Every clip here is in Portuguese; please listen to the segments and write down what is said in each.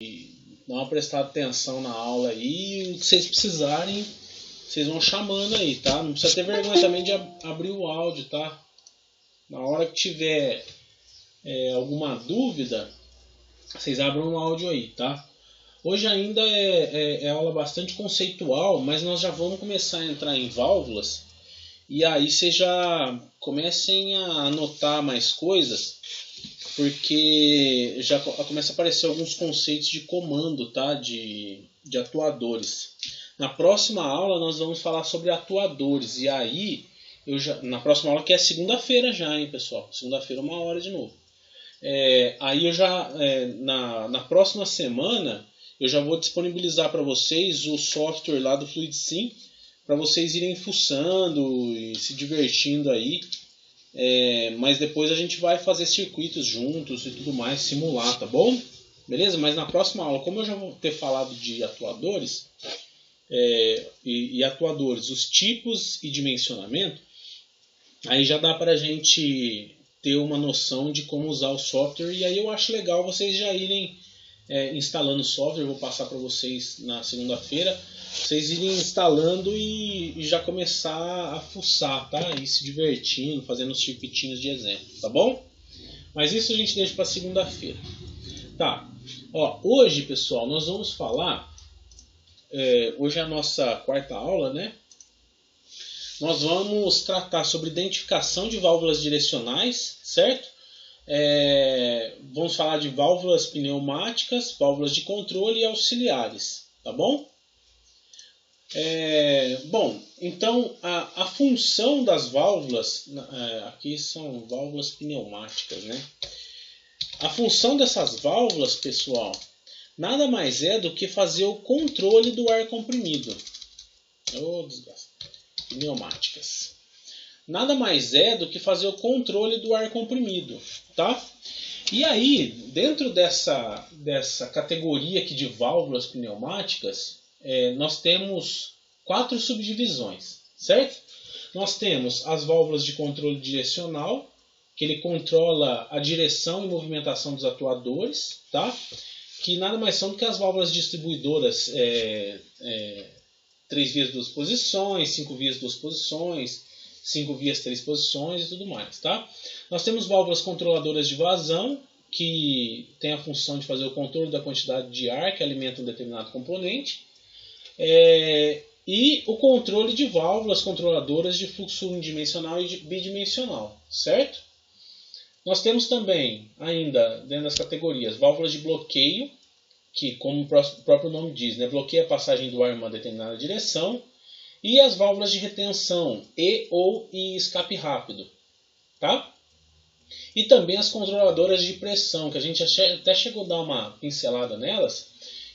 dá uma prestada atenção na aula aí. E o que vocês precisarem, vocês vão chamando aí, tá? Não precisa ter vergonha também de abrir o áudio, tá? Na hora que tiver alguma dúvida, vocês abram o áudio aí, tá? Hoje ainda é aula bastante conceitual, mas nós já vamos começar a entrar em válvulas. E aí vocês já comecem a anotar mais coisas, porque já começa a aparecer alguns conceitos de comando, tá? De atuadores. Na próxima aula nós vamos falar sobre atuadores. E aí, na próxima aula, que é segunda-feira já, hein, pessoal? Segunda-feira, 1h de novo. Aí eu já, na próxima semana, eu já vou disponibilizar para vocês o software lá do FluidSim, para vocês irem fuçando e se divertindo aí. Mas depois a gente vai fazer circuitos juntos e tudo mais, simular, tá bom? Beleza? Mas na próxima aula, como eu já vou ter falado de atuadores, e atuadores, os tipos e dimensionamento, aí já dá para a gente ter uma noção de como usar o software. E aí eu acho legal vocês já irem instalando o software. Eu vou passar para vocês na segunda-feira, vocês irem instalando e já começar a fuçar, tá? E se divertindo, fazendo os circuitinhos de exemplo, tá bom? Mas isso a gente deixa para segunda-feira. Tá. Ó, hoje, pessoal, nós vamos falar... hoje é a nossa quarta aula, né? Nós vamos tratar sobre identificação de válvulas direcionais, certo? Vamos falar de válvulas pneumáticas, válvulas de controle e auxiliares, tá bom? Bom, então a função das válvulas, aqui são válvulas pneumáticas, né? A função dessas válvulas, pessoal, nada mais é do que fazer o controle do ar comprimido. Pneumáticas. Nada mais é do que fazer o controle do ar comprimido, tá? E aí, dentro dessa categoria aqui de válvulas pneumáticas, nós temos 4 subdivisões, certo? Nós temos as válvulas de controle direcional, que ele controla a direção e movimentação dos atuadores, tá? Que nada mais são do que as válvulas distribuidoras, 3 vias, 2 posições, 5 vias, 2 posições, 5 vias, 3 posições e tudo mais, tá? Nós temos válvulas controladoras de vazão, que tem a função de fazer o controle da quantidade de ar que alimenta um determinado componente, e o controle de válvulas controladoras de fluxo unidimensional e bidimensional, certo? Nós temos também, ainda dentro das categorias, válvulas de bloqueio, que, como o próprio nome diz, né, bloqueia a passagem do ar em uma determinada direção, e as válvulas de retenção e escape rápido, tá? E também as controladoras de pressão, que a gente até chegou a dar uma pincelada nelas,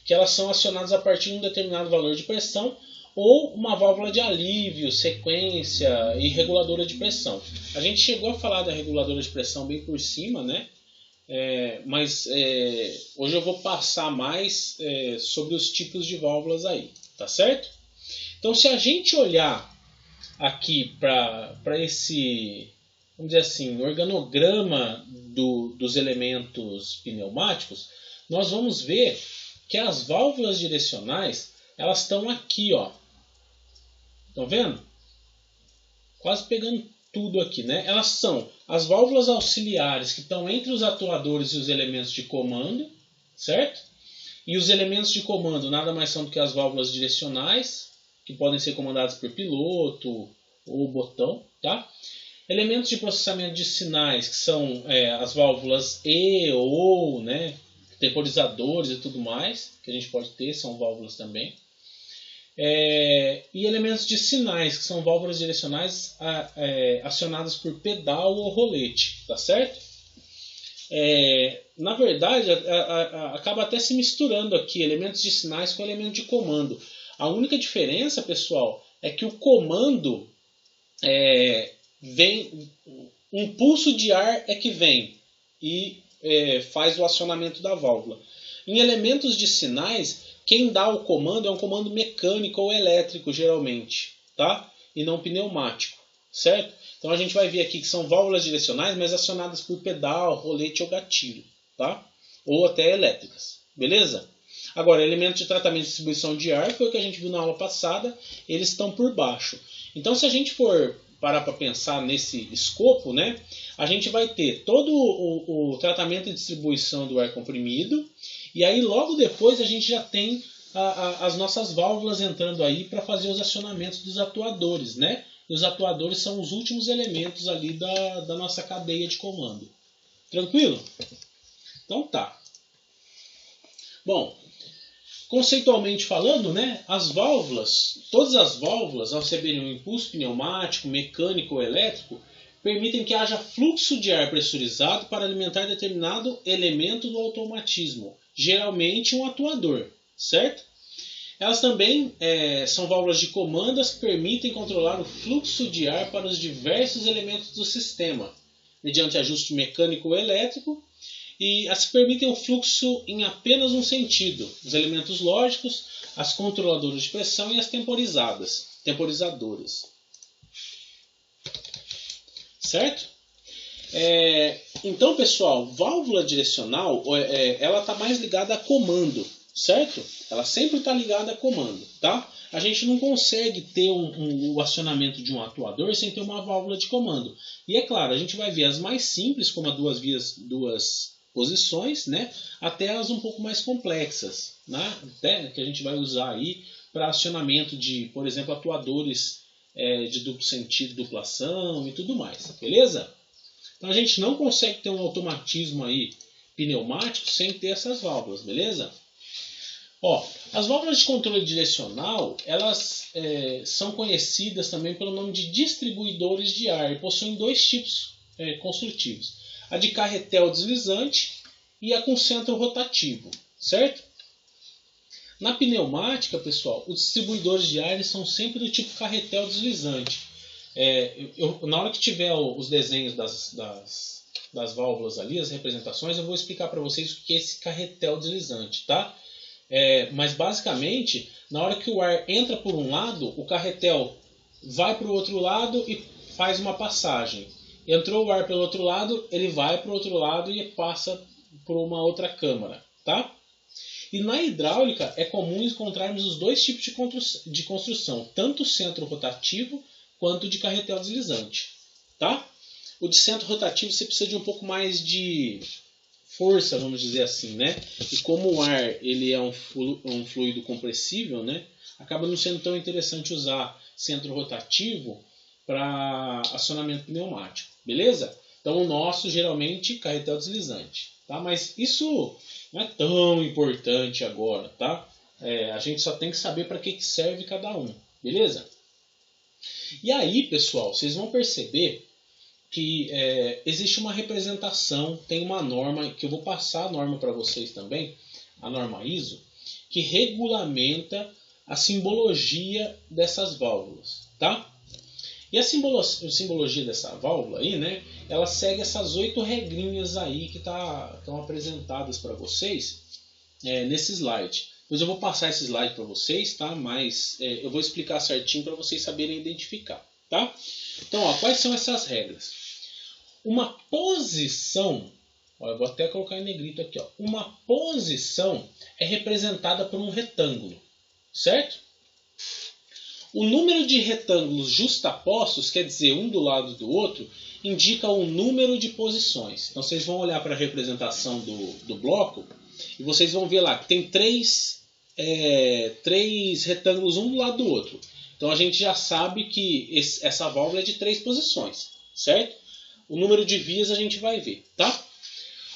que elas são acionadas a partir de um determinado valor de pressão, ou uma válvula de alívio, sequência e reguladora de pressão. A gente chegou a falar da reguladora de pressão bem por cima, né? Mas hoje eu vou passar mais sobre os tipos de válvulas aí, tá certo? Então, se a gente olhar aqui para esse, vamos dizer assim, organograma dos elementos pneumáticos, nós vamos ver que as válvulas direcionais, elas estão aqui, ó. Estão vendo? Quase pegando tudo aqui, né? Elas são as válvulas auxiliares que estão entre os atuadores e os elementos de comando, certo? E os elementos de comando nada mais são do que as válvulas direcionais, que podem ser comandadas por piloto ou botão, tá? Elementos de processamento de sinais, que são as válvulas ou, né? Temporizadores e tudo mais, que a gente pode ter, são válvulas também. E elementos de sinais, que são válvulas direcionais acionadas por pedal ou rolete, tá certo? Na verdade, acaba até se misturando aqui elementos de sinais com elementos de comando. A única diferença, pessoal, é que o comando vem, um pulso de ar que vem e faz o acionamento da válvula. Em elementos de sinais, quem dá o comando é um comando mecânico ou elétrico, geralmente, tá? E não pneumático, certo? Então a gente vai ver aqui que são válvulas direcionais, mas acionadas por pedal, rolete ou gatilho, tá? Ou até elétricas, beleza? Agora, elementos de tratamento e distribuição de ar, foi o que a gente viu na aula passada, eles estão por baixo. Então, se a gente for parar para pensar nesse escopo, né, a gente vai ter todo o tratamento e distribuição do ar comprimido, e aí logo depois a gente já tem as nossas válvulas entrando aí para fazer os acionamentos dos atuadores, né? E os atuadores são os últimos elementos ali da nossa cadeia de comando. Tranquilo? Então tá. Bom, conceitualmente falando, né, as válvulas, todas as válvulas, ao receberem um impulso pneumático, mecânico ou elétrico, permitem que haja fluxo de ar pressurizado para alimentar determinado elemento do automatismo, geralmente um atuador, certo? Elas também são válvulas de comandas que permitem controlar o fluxo de ar para os diversos elementos do sistema, mediante ajuste mecânico ou elétrico, e as que permitem o fluxo em apenas um sentido, os elementos lógicos, as controladoras de pressão e as temporizadoras. Certo? Então, pessoal, válvula direcional, ela está mais ligada a comando, certo? Ela sempre está ligada a comando, tá? A gente não consegue ter o acionamento de um atuador sem ter uma válvula de comando. E é claro, a gente vai ver as mais simples, como a duas vias, duas posições, né? Até as um pouco mais complexas, né? Até que a gente vai usar aí para acionamento de, por exemplo, atuadores de duplo sentido, duplação e tudo mais, beleza? Então a gente não consegue ter um automatismo aí pneumático sem ter essas válvulas, beleza? Ó, as válvulas de controle direcional, elas são conhecidas também pelo nome de distribuidores de ar e possuem dois tipos construtivos. A de carretel deslizante e a com centro rotativo, certo? Na pneumática, pessoal, os distribuidores de ar são sempre do tipo carretel deslizante. Na hora que tiver os desenhos das válvulas ali, as representações, eu vou explicar para vocês o que é esse carretel deslizante, tá? Mas basicamente, na hora que o ar entra por um lado, o carretel vai para o outro lado e faz uma passagem. Entrou o ar pelo outro lado, ele vai para o outro lado e passa por uma outra câmara, tá? E na hidráulica é comum encontrarmos os dois tipos de construção, tanto o centro rotativo quanto o de carretel deslizante, tá? O de centro rotativo você precisa de um pouco mais de força, vamos dizer assim, né? E como o ar ele é um fluido compressível, né? Acaba não sendo tão interessante usar centro rotativo para acionamento pneumático, beleza? Então o nosso geralmente carretel deslizante, tá? Mas isso não é tão importante agora, tá? A gente só tem que saber para que serve cada um, beleza? E aí, pessoal, vocês vão perceber que existe uma representação, tem uma norma, que eu vou passar a norma para vocês também, a norma ISO, que regulamenta a simbologia dessas válvulas, tá? E a simbologia dessa válvula aí, né, ela segue essas 8 regrinhas aí que estão apresentadas para vocês nesse slide. Depois eu vou passar esse slide para vocês, tá? Mas eu vou explicar certinho para vocês saberem identificar, tá? Então, ó, quais são essas regras? Uma posição, ó, eu vou até colocar em negrito aqui, ó. Uma posição é representada por um retângulo, certo? O número de retângulos justapostos, quer dizer, um do lado do outro, indica o número de posições. Então vocês vão olhar para a representação do bloco e vocês vão ver lá que tem três retângulos um do lado do outro. Então a gente já sabe que essa válvula é de 3 posições, certo? O número de vias a gente vai ver, tá?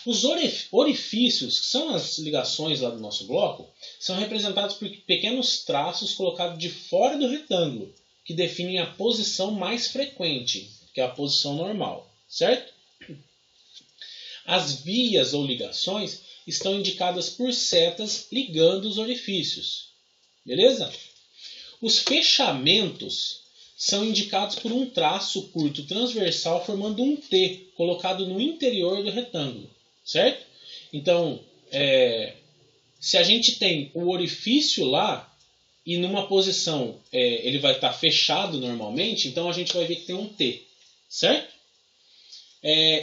Os orifícios, que são as ligações lá do nosso bloco, são representados por pequenos traços colocados de fora do retângulo, que definem a posição mais frequente, que é a posição normal, certo? As vias ou ligações estão indicadas por setas ligando os orifícios, beleza? Os fechamentos são indicados por um traço curto transversal formando um T, colocado no interior do retângulo, certo? Então, se a gente tem o orifício lá e numa posição ele vai estar fechado normalmente, então a gente vai ver que tem um T, certo?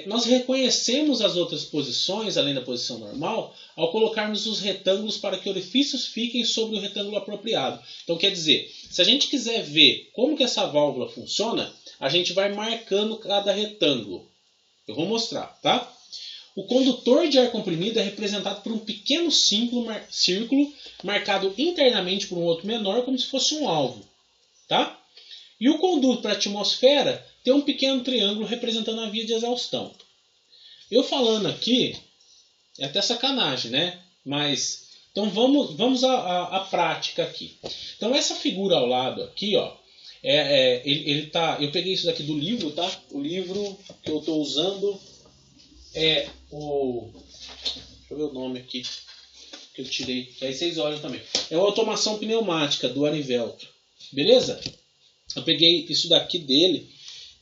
nós reconhecemos as outras posições, além da posição normal, ao colocarmos os retângulos para que orifícios fiquem sobre o retângulo apropriado. Então, quer dizer, se a gente quiser ver como que essa válvula funciona, a gente vai marcando cada retângulo. Eu vou mostrar, tá? O condutor de ar comprimido é representado por um pequeno círculo marcado internamente por um outro menor, como se fosse um alvo, tá? E o conduto para a atmosfera tem um pequeno triângulo representando a via de exaustão. Eu falando aqui, é até sacanagem, né? Mas, então vamos à prática aqui. Então essa figura ao lado aqui, ó, eu peguei isso daqui do livro, tá? O livro que eu estou usando é o... Deixa eu ver o nome aqui que eu tirei, que aí vocês olham também. É a automação pneumática do Arivelto. Beleza? Eu peguei isso daqui dele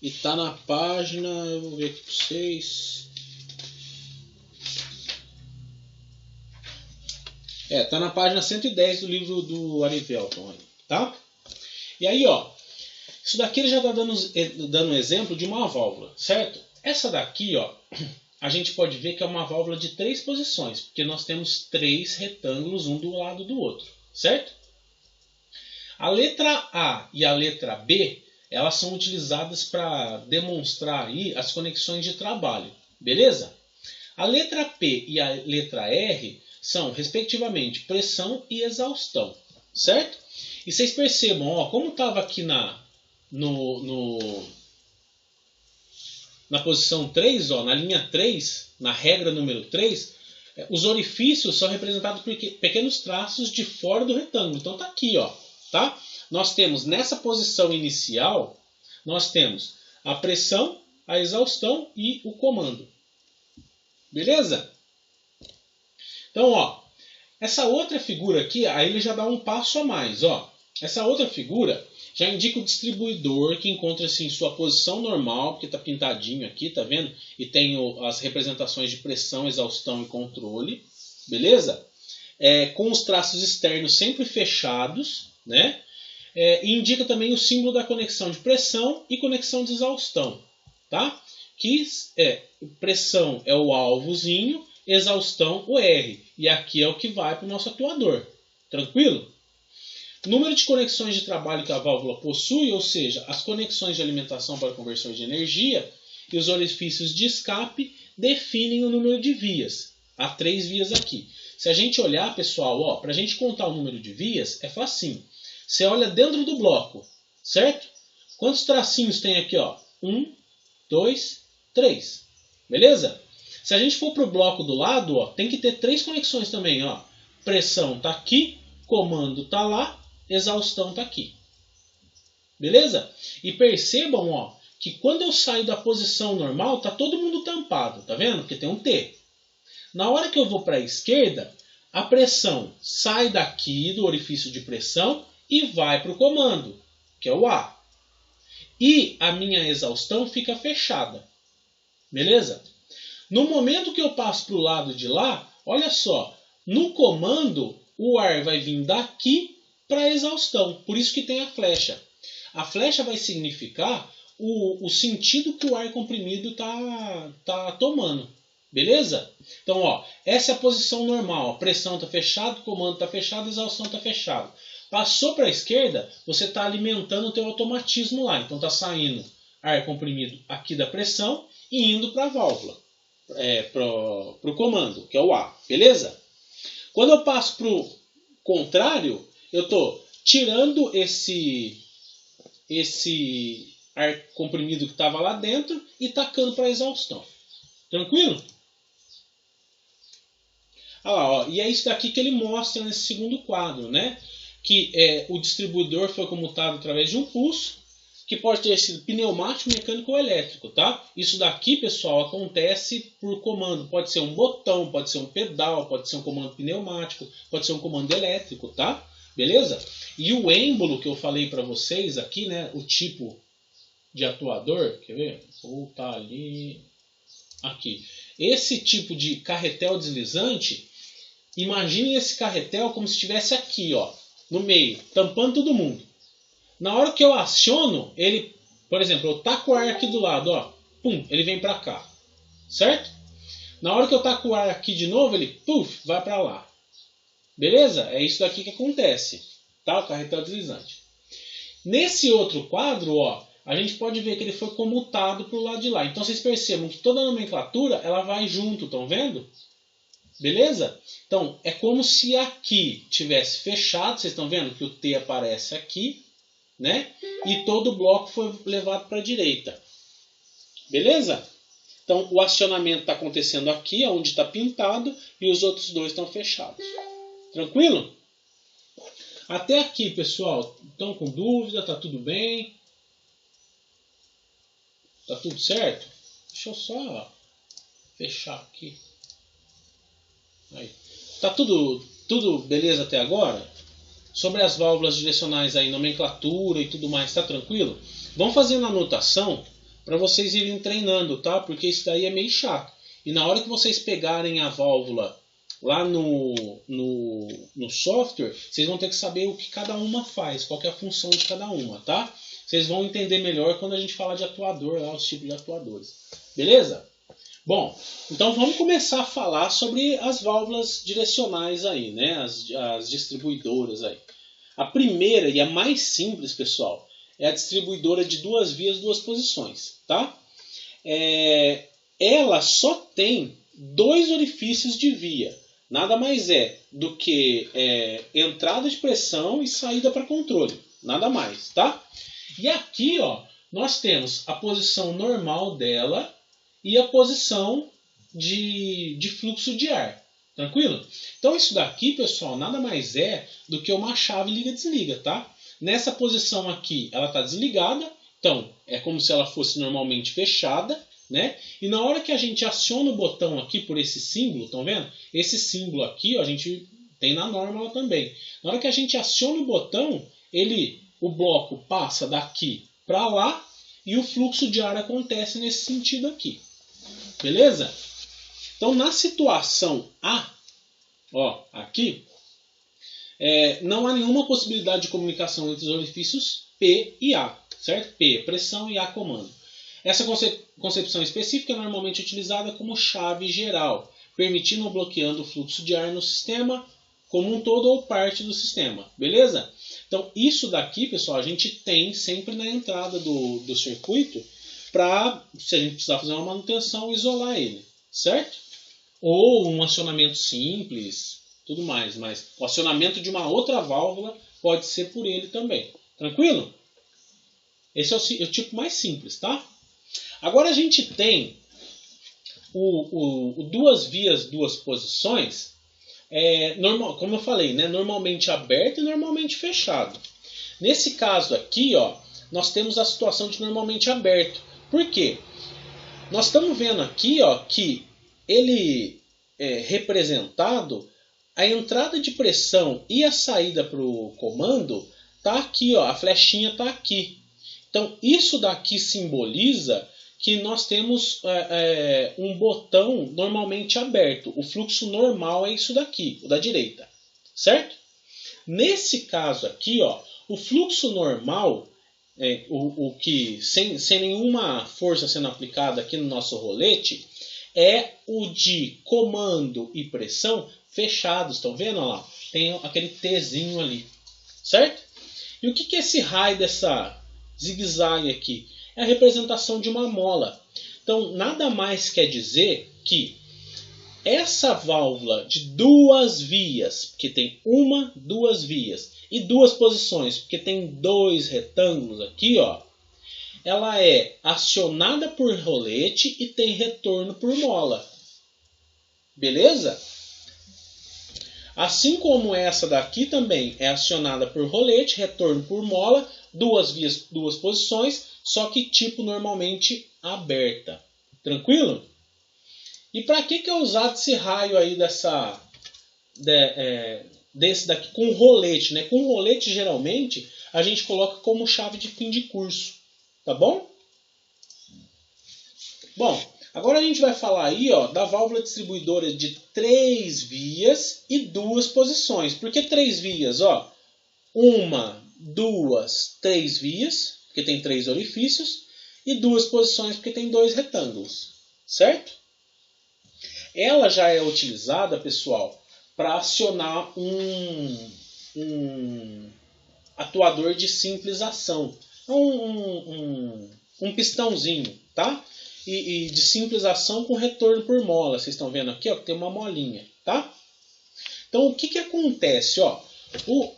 e tá na página, eu vou ver aqui para vocês. Tá na página 110 do livro do Arivelton, tá? E aí, ó, isso daqui ele já está dando um exemplo de uma válvula, certo? Essa daqui, ó, a gente pode ver que é uma válvula de 3 posições, porque nós temos 3 retângulos um do lado do outro, certo? A letra A e a letra B, elas são utilizadas para demonstrar aí as conexões de trabalho, beleza? A letra P e a letra R são, respectivamente, pressão e exaustão, certo? E vocês percebam, ó, como estava aqui na posição 3, ó, na linha 3, na regra número 3, os orifícios são representados por pequenos traços de fora do retângulo. Então tá aqui, ó, tá? Nós temos nessa posição inicial, nós temos a pressão, a exaustão e o comando. Beleza? Então, ó, essa outra figura aqui, aí ele já dá um passo a mais, ó. Essa outra figura já indica o distribuidor que encontra-se em sua posição normal, porque está pintadinho aqui, tá vendo? E tem as representações de pressão, exaustão e controle, beleza? Com os traços externos sempre fechados, né? E indica também o símbolo da conexão de pressão e conexão de exaustão, tá? Que pressão é o alvozinho, exaustão o R. E aqui é o que vai para o nosso atuador. Tranquilo? Número de conexões de trabalho que a válvula possui, ou seja, as conexões de alimentação para conversão de energia e os orifícios de escape definem o número de vias. Há 3 vias aqui. Se a gente olhar, pessoal, para a gente contar o número de vias, é facinho. Você olha dentro do bloco, certo? Quantos tracinhos tem aqui? 1, 2, 3. Beleza? Se a gente for para o bloco do lado, ó, tem que ter 3 conexões também. Ó. Pressão está aqui, comando está lá, exaustão está aqui. Beleza? E percebam, ó, que quando eu saio da posição normal, está todo mundo tampado. Tá vendo? Porque tem um T. Na hora que eu vou para a esquerda, a pressão sai daqui do orifício de pressão e vai para o comando, que é o A. E a minha exaustão fica fechada. Beleza? No momento que eu passo para o lado de lá, olha só, no comando o ar vai vir daqui para a exaustão. Por isso que tem a flecha. A flecha vai significar o sentido que o ar comprimido está tomando. Beleza? Então, ó, essa é a posição normal. A pressão está fechada, o comando está fechado, a exaustão está fechada. Passou para a esquerda, você está alimentando o teu automatismo lá. Então está saindo ar comprimido aqui da pressão e indo para a válvula, para o comando, que é o A. Beleza? Quando eu passo para o contrário, eu estou tirando esse ar comprimido que estava lá dentro e tacando para a exaustão. Tranquilo? Olha lá, ó, e é isso daqui que ele mostra nesse segundo quadro, né? Que o distribuidor foi comutado através de um pulso, que pode ter sido pneumático, mecânico ou elétrico, tá? Isso daqui, pessoal, acontece por comando. Pode ser um botão, pode ser um pedal, pode ser um comando pneumático, pode ser um comando elétrico, tá? Beleza? E o êmbolo que eu falei para vocês aqui, né? O tipo de atuador, quer ver? Vou voltar ali, aqui. Esse tipo de carretel deslizante, imagine esse carretel como se estivesse aqui, ó, no meio, tampando todo mundo. Na hora que eu aciono, ele, por exemplo, eu taco o ar aqui do lado, ó, pum, ele vem para cá. certo? Na hora que eu taco o ar aqui de novo, ele puff, vai para lá. Beleza? É isso daqui que acontece, tá? O carretel deslizante. Nesse outro quadro, ó, a gente pode ver que ele foi comutado para o lado de lá. Então vocês percebam que toda a nomenclatura ela vai junto, estão vendo? Beleza? Então é como se aqui tivesse fechado, vocês estão vendo que o T aparece aqui, né? E todo o bloco foi levado para a direita. Beleza? Então o acionamento está acontecendo aqui, onde está pintado, e os outros dois estão fechados. Tranquilo? Até aqui, pessoal, estão com dúvida? Tá tudo bem? Tá tudo certo? Deixa eu só fechar aqui. Aí. Tá tudo beleza até agora? Sobre as válvulas direcionais aí, nomenclatura e tudo mais, tá tranquilo? Vão fazendo anotação para vocês irem treinando, tá? Porque isso daí é meio chato. E na hora que vocês pegarem a válvula lá no software, vocês vão ter que saber o que cada uma faz, qual que é a função de cada uma, tá? Vocês vão entender melhor quando a gente falar de atuador, lá, os tipos de atuadores. Beleza? Bom, então vamos começar a falar sobre as válvulas direcionais aí, né? As distribuidoras aí. A primeira e a mais simples, pessoal, é a distribuidora de 2 vias, 2 posições, tá? Ela só tem 2 orifícios de via. Nada mais é do que entrada de pressão e saída para controle. Nada mais, tá? E aqui, ó, nós temos a posição normal dela e a posição de fluxo de ar. Tranquilo? Então isso daqui, pessoal, nada mais é do que uma chave liga-desliga, tá? Nessa posição aqui, ela está desligada. Então, é como se ela fosse normalmente fechada, né? E na hora que a gente aciona o botão aqui por esse símbolo, estão vendo? Esse símbolo aqui, ó, a gente tem na norma também. Na hora que a gente aciona o botão, o bloco passa daqui para lá e o fluxo de ar acontece nesse sentido aqui. Beleza? Então, na situação A, ó, aqui, não há nenhuma possibilidade de comunicação entre os orifícios P e A, certo? P é pressão e A comando. Essa concepção específica é normalmente utilizada como chave geral, permitindo ou bloqueando o fluxo de ar no sistema como um todo ou parte do sistema. Beleza? Então, isso daqui, pessoal, a gente tem sempre na entrada do circuito para, se a gente precisar fazer uma manutenção, isolar ele, certo? Ou um acionamento simples, tudo mais, mas o acionamento de uma outra válvula pode ser por ele também. Tranquilo? Esse é o tipo mais simples, tá? Agora a gente tem o 2 vias, 2 posições, como eu falei, né, normalmente aberto e normalmente fechado. Nesse caso aqui, ó, nós temos a situação de normalmente aberto. Por quê? Nós estamos vendo aqui, ó, que ele é representado, a entrada de pressão e a saída para o comando está aqui, ó, a flechinha está aqui. Então isso daqui simboliza que nós temos um botão normalmente aberto. O fluxo normal é isso daqui, o da direita, certo? Nesse caso aqui, ó, o fluxo normal, o que sem nenhuma força sendo aplicada aqui no nosso rolete, é o de comando e pressão fechados. Estão vendo? Olha lá, tem aquele Tzinho ali, certo? E o que é esse raio dessa zigue-zague aqui? É a representação de uma mola. Então, nada mais quer dizer que essa válvula de 2 vias, porque tem 2 vias, e 2 posições, porque tem 2 retângulos aqui, ó, ela é acionada por rolete e tem retorno por mola. Beleza? Assim como essa daqui também é acionada por rolete, retorno por mola, 2 vias, 2 posições, só que tipo normalmente aberta. Tranquilo? E para que é usado esse raio aí desse daqui com rolete, né? Com rolete geralmente a gente coloca como chave de fim de curso, tá bom? Bom, agora a gente vai falar aí, ó, da válvula distribuidora de 3 vias e 2 posições. Por que 3 vias? Ó, 1, 2, 3 vias, porque tem 3 orifícios, e 2 posições, porque tem 2 retângulos, certo? ela já é utilizada, pessoal, para acionar um atuador de simples ação. Um pistãozinho, tá? E de simples ação com retorno por mola. Vocês estão vendo aqui, ó, que tem uma molinha, tá? Então, o que acontece? Ó,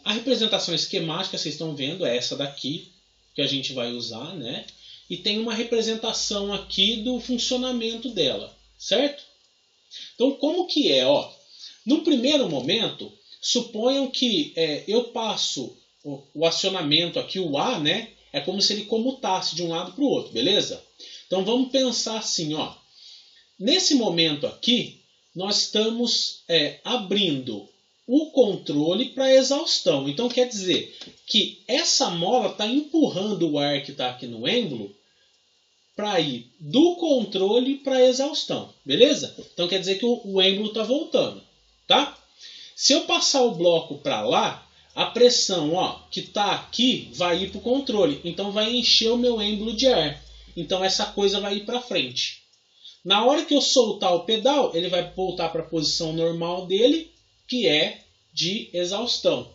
a representação esquemática, vocês estão vendo, é essa daqui, que a gente vai usar, né? E tem uma representação aqui do funcionamento dela, certo? Então, como que é? Ó, no primeiro momento, suponham que eu passo o acionamento aqui, o A, né? É como se ele comutasse de um lado para o outro, beleza? Então, vamos pensar assim, ó. Nesse momento aqui, nós estamos abrindo o controle para exaustão. Então, quer dizer que essa mola está empurrando o ar que está aqui no êmbolo para ir do controle para a exaustão, beleza? Então, quer dizer que o êmbolo está voltando, tá? Se eu passar o bloco para lá, a pressão, ó, que está aqui vai ir para o controle. Então, vai encher o meu êmbolo de ar. Então, essa coisa vai ir para frente. Na hora que eu soltar o pedal, ele vai voltar para a posição normal dele, que é de exaustão.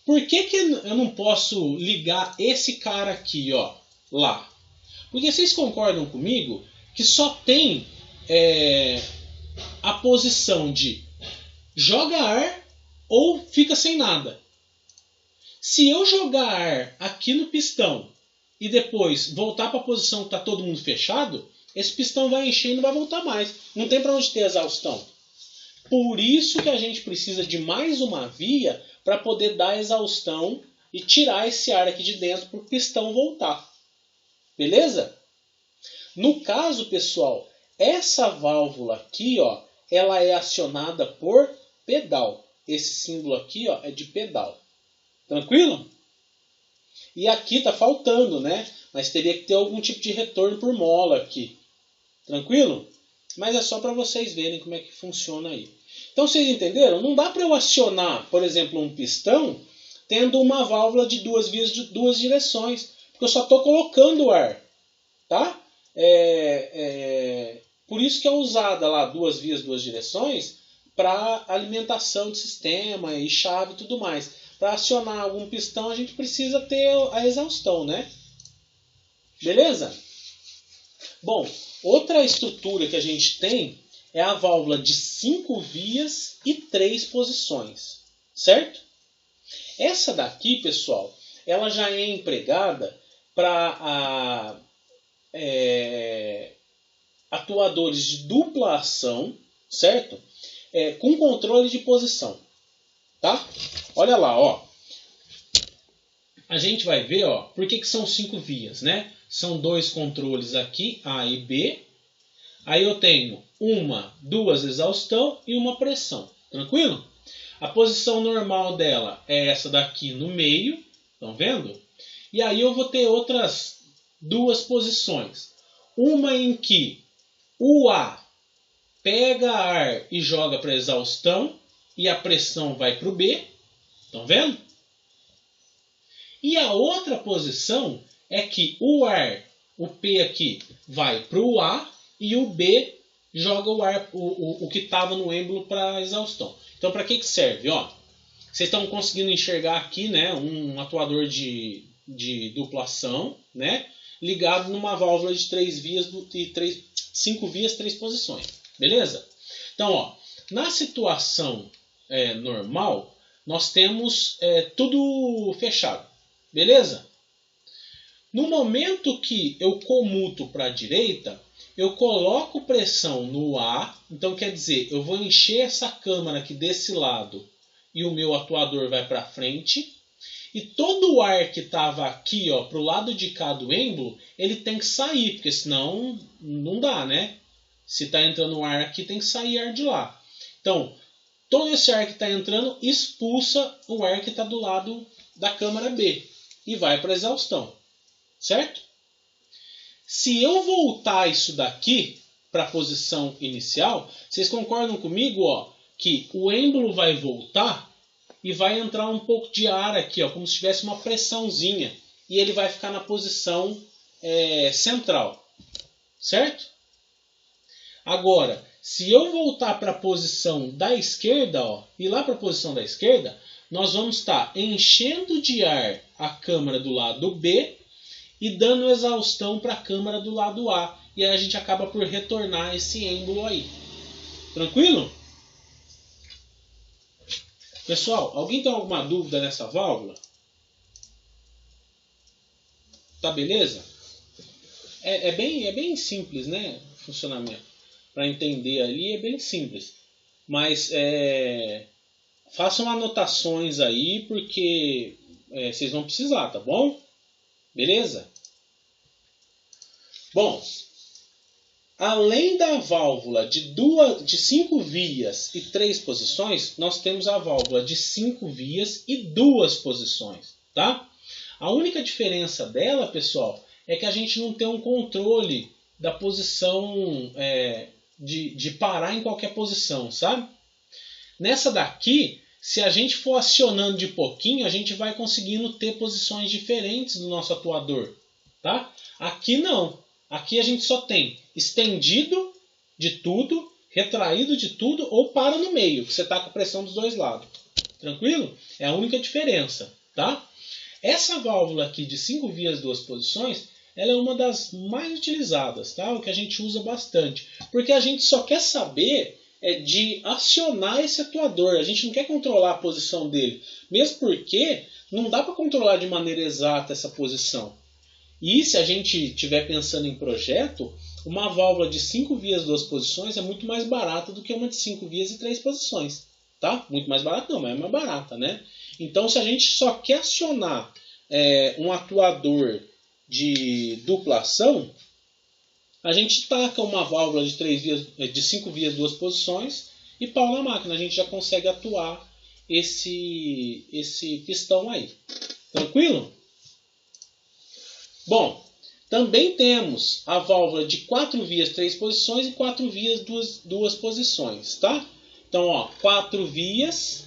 Por que eu não posso ligar esse cara aqui, ó, lá? Porque vocês concordam comigo que só tem a posição de joga ar ou fica sem nada. Se eu jogar ar aqui no pistão e depois voltar para a posição que está todo mundo fechado, esse pistão vai encher e não vai voltar mais. Não tem para onde ter exaustão. Por isso que a gente precisa de mais uma via para poder dar exaustão e tirar esse ar aqui de dentro para o pistão voltar. Beleza? No caso, pessoal, essa válvula aqui, ó, ela é acionada por pedal. Esse símbolo aqui, ó, é de pedal. Tranquilo? E aqui está faltando, né? Mas teria que ter algum tipo de retorno por mola aqui. Tranquilo? Mas é só para vocês verem como é que funciona aí. Então vocês entenderam? Não dá para eu acionar, por exemplo, um pistão tendo uma válvula de duas vias de duas direções. Porque eu só estou colocando ar. Tá? Por isso que é usada lá duas vias, duas direções para alimentação de sistema e chave e tudo mais. Para acionar algum pistão a gente precisa ter a exaustão, né? Beleza? Bom, outra estrutura que a gente tem é a válvula de 5 vias e 3 posições, certo? Essa daqui, pessoal, ela já é empregada para atuadores de dupla ação, certo? Com controle de posição, tá? Olha lá, ó. A gente vai ver, ó, por que são 5 vias, né? São 2 controles aqui, A e B. Aí eu tenho duas exaustão e uma pressão. Tranquilo? A posição normal dela é essa daqui no meio. Estão vendo? E aí eu vou ter outras 2 posições. Uma em que o A pega ar e joga para a exaustão e a pressão vai para o B. Estão vendo? E a outra posição é que o ar, o P aqui, vai para o A e o B joga o ar, o que estava no êmbolo para a exaustão. Então, para que serve? Ó, vocês estão conseguindo enxergar aqui, né, um atuador de dupla ação, né, ligado numa válvula de 3 vias e 5 vias, 3 posições. Beleza? Então, ó, na situação normal, nós temos tudo fechado. Beleza? No momento que eu comuto para a direita, eu coloco pressão no A. Então, quer dizer, eu vou encher essa câmara aqui desse lado e o meu atuador vai para frente. E todo o ar que estava aqui, ó, para o lado de cá do êmbolo, ele tem que sair, porque senão não dá, né? Se está entrando ar aqui, tem que sair ar de lá. Então, todo esse ar que está entrando expulsa o ar que está do lado da câmara B e vai para a exaustão. Certo? Se eu voltar isso daqui para a posição inicial, vocês concordam comigo, ó, que o êmbolo vai voltar e vai entrar um pouco de ar aqui, ó, como se tivesse uma pressãozinha, e ele vai ficar na posição central. Certo? Agora, se eu voltar para a posição da esquerda, ó, e lá para a posição da esquerda, nós vamos estar enchendo de ar a câmara do lado B e dando exaustão para a câmara do lado A. E aí a gente acaba por retornar esse êmbolo aí. Tranquilo? Pessoal, alguém tem alguma dúvida nessa válvula? Tá beleza? É bem simples, né? O funcionamento. Para entender ali é bem simples. Mas façam anotações aí, porque vocês vão precisar, tá bom? Beleza? Bom, além da válvula de 5 vias e 3 posições, nós temos a válvula de 5 vias e 2 posições, tá? A única diferença dela, pessoal, é que a gente não tem um controle da posição, de parar em qualquer posição, sabe? Nessa daqui, se a gente for acionando de pouquinho, a gente vai conseguindo ter posições diferentes do nosso atuador, tá? Aqui não. Aqui a gente só tem estendido de tudo, retraído de tudo ou para no meio, que você está com a pressão dos dois lados. Tranquilo? É a única diferença, tá? Essa válvula aqui de 5 vias, 2 posições, ela é uma das mais utilizadas, tá? O que a gente usa bastante. Porque a gente só quer saber de acionar esse atuador. A gente não quer controlar a posição dele. Mesmo porque não dá para controlar de maneira exata essa posição. E se a gente estiver pensando em projeto, uma válvula de 5 vias, 2 posições é muito mais barata do que uma de 5 vias e 3 posições. Tá? Muito mais barata não, mas é mais barata, né? Então, se a gente só quer acionar um atuador de duplação, a gente taca uma válvula de 5 vias, 2 posições e pau na máquina. A gente já consegue atuar esse pistão aí. Tranquilo? Bom, também temos a válvula de 4 vias, 3 posições e 4 vias, 2 posições, tá? Então, ó, 4 vias,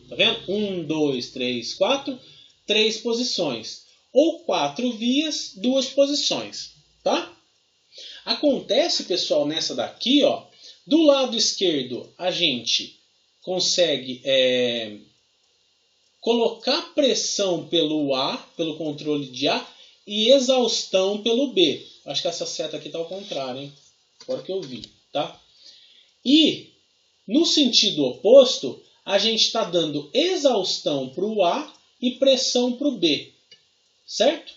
tá vendo? 1, 2, 3, 4, 3 posições. Ou 4 vias, 2 posições, tá? Acontece, pessoal, nessa daqui, ó, do lado esquerdo a gente consegue colocar pressão pelo A, pelo controle de A, e exaustão pelo B. Acho que essa seta aqui está ao contrário, hein? Agora que eu vi, tá? E no sentido oposto, a gente está dando exaustão para o A e pressão para o B, certo?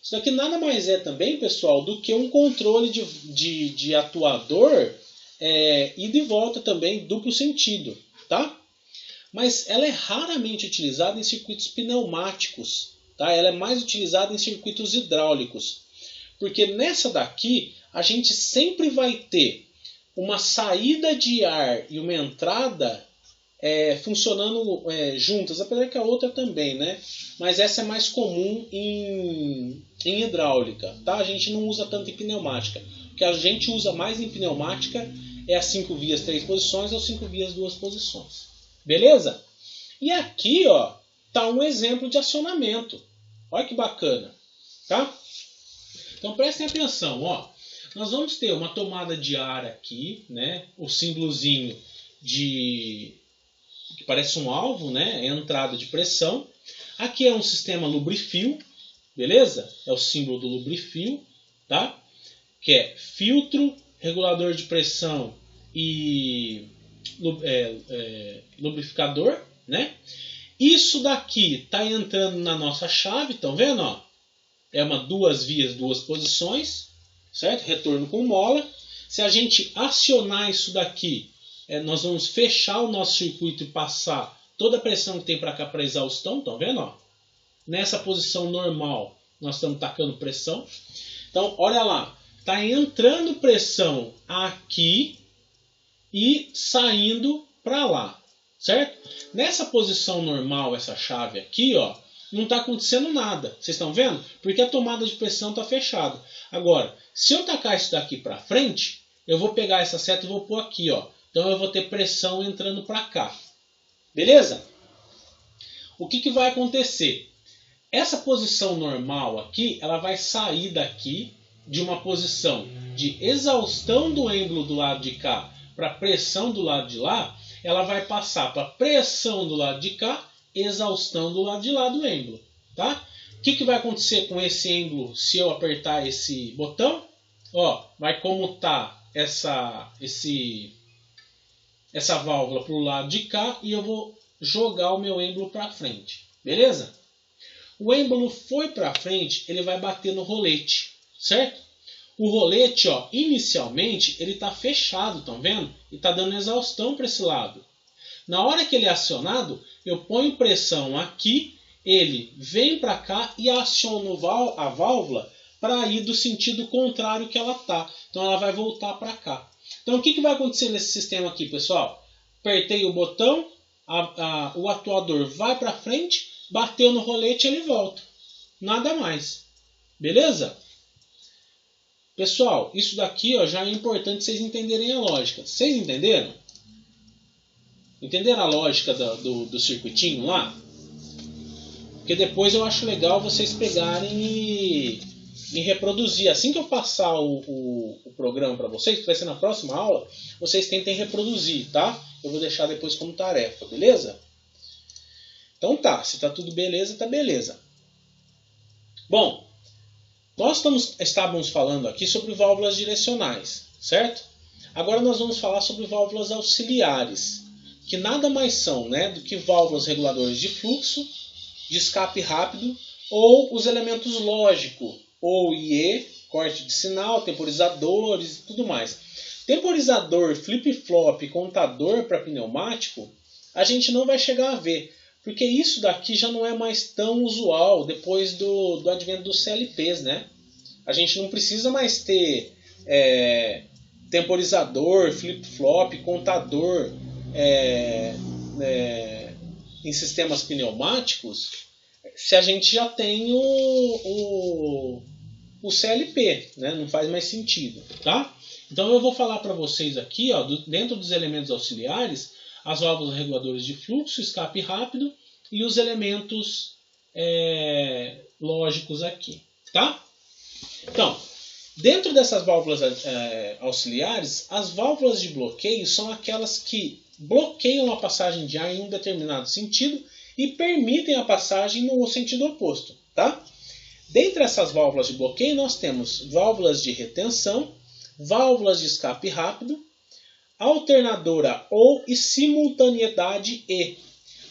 Isso aqui nada mais é também, pessoal, do que um controle de atuador e de volta também, duplo sentido, tá? Mas ela é raramente utilizada em circuitos pneumáticos. Tá? Ela é mais utilizada em circuitos hidráulicos. Porque nessa daqui, a gente sempre vai ter uma saída de ar e uma entrada funcionando juntas. Apesar que a outra também, né? Mas essa é mais comum em hidráulica. Tá? A gente não usa tanto em pneumática. O que a gente usa mais em pneumática é as 5 vias, 3 posições ou 5 vias, 2 posições. Beleza? E aqui, ó, tá um exemplo de acionamento. Olha que bacana, tá? Então prestem atenção, ó. Nós vamos ter uma tomada de ar aqui, né? O símbolozinho que parece um alvo, né? É a entrada de pressão. Aqui é um sistema lubrifil, beleza? É o símbolo do lubrifil, tá? Que é filtro, regulador de pressão e lubrificador, né? Isso daqui está entrando na nossa chave, estão vendo? Ó? É uma 2 vias, 2 posições, certo? Retorno com mola. Se a gente acionar isso daqui, nós vamos fechar o nosso circuito e passar toda a pressão que tem para cá para exaustão, estão vendo? Ó? Nessa posição normal, nós estamos tacando pressão. Então, olha lá, está entrando pressão aqui e saindo para lá. Certo? Nessa posição normal, essa chave aqui, ó, não está acontecendo nada. Vocês estão vendo? Porque a tomada de pressão está fechada. Agora, se eu tacar isso daqui para frente, eu vou pegar essa seta e vou pôr aqui, ó. Então eu vou ter pressão entrando para cá. Beleza? O que vai acontecer? Essa posição normal aqui, ela vai sair daqui de uma posição de exaustão do êmbolo do lado de cá para pressão do lado de lá, ela vai passar para pressão do lado de cá, exaustão do lado de lá do êmbolo. Tá? O que vai acontecer com esse êmbolo se eu apertar esse botão? Ó, vai comutar essa válvula para o lado de cá e eu vou jogar o meu êmbolo para frente. Beleza? O êmbolo foi para frente, ele vai bater no rolete, certo? O rolete, ó, inicialmente, ele está fechado, estão vendo? E está dando exaustão para esse lado. Na hora que ele é acionado, eu ponho pressão aqui, ele vem para cá e aciono a válvula para ir do sentido contrário que ela está. Então ela vai voltar para cá. Então o que vai acontecer nesse sistema aqui, pessoal? Apertei o botão, o atuador vai para frente, bateu no rolete e ele volta. Nada mais. Beleza? Pessoal, isso daqui, ó, já é importante vocês entenderem a lógica. Vocês entenderam? Entenderam a lógica do circuitinho lá? Porque depois eu acho legal vocês pegarem e reproduzir. Assim que eu passar o programa para vocês, que vai ser na próxima aula, vocês tentem reproduzir, tá? Eu vou deixar depois como tarefa, beleza? Então tá, se tá tudo beleza, tá beleza. Bom, nós estávamos falando aqui sobre válvulas direcionais, certo? Agora nós vamos falar sobre válvulas auxiliares, que nada mais são, né, do que válvulas reguladoras de fluxo, de escape rápido, ou os elementos lógico, ou IE, corte de sinal, temporizadores e tudo mais. Temporizador, flip-flop, contador para pneumático, a gente não vai chegar a ver, porque isso daqui já não é mais tão usual depois do advento dos CLPs, né? A gente não precisa mais ter temporizador, flip-flop, contador em sistemas pneumáticos, se a gente já tem o CLP, né? Não faz mais sentido, tá? Então eu vou falar para vocês aqui, ó, dentro dos elementos auxiliares, as válvulas reguladoras de fluxo, escape rápido e os elementos lógicos aqui, tá? Então, dentro dessas válvulas auxiliares, as válvulas de bloqueio são aquelas que bloqueiam a passagem de ar em um determinado sentido e permitem a passagem no sentido oposto, tá? Dentre essas válvulas de bloqueio, nós temos válvulas de retenção, válvulas de escape rápido, alternadora ou e simultaneidade e.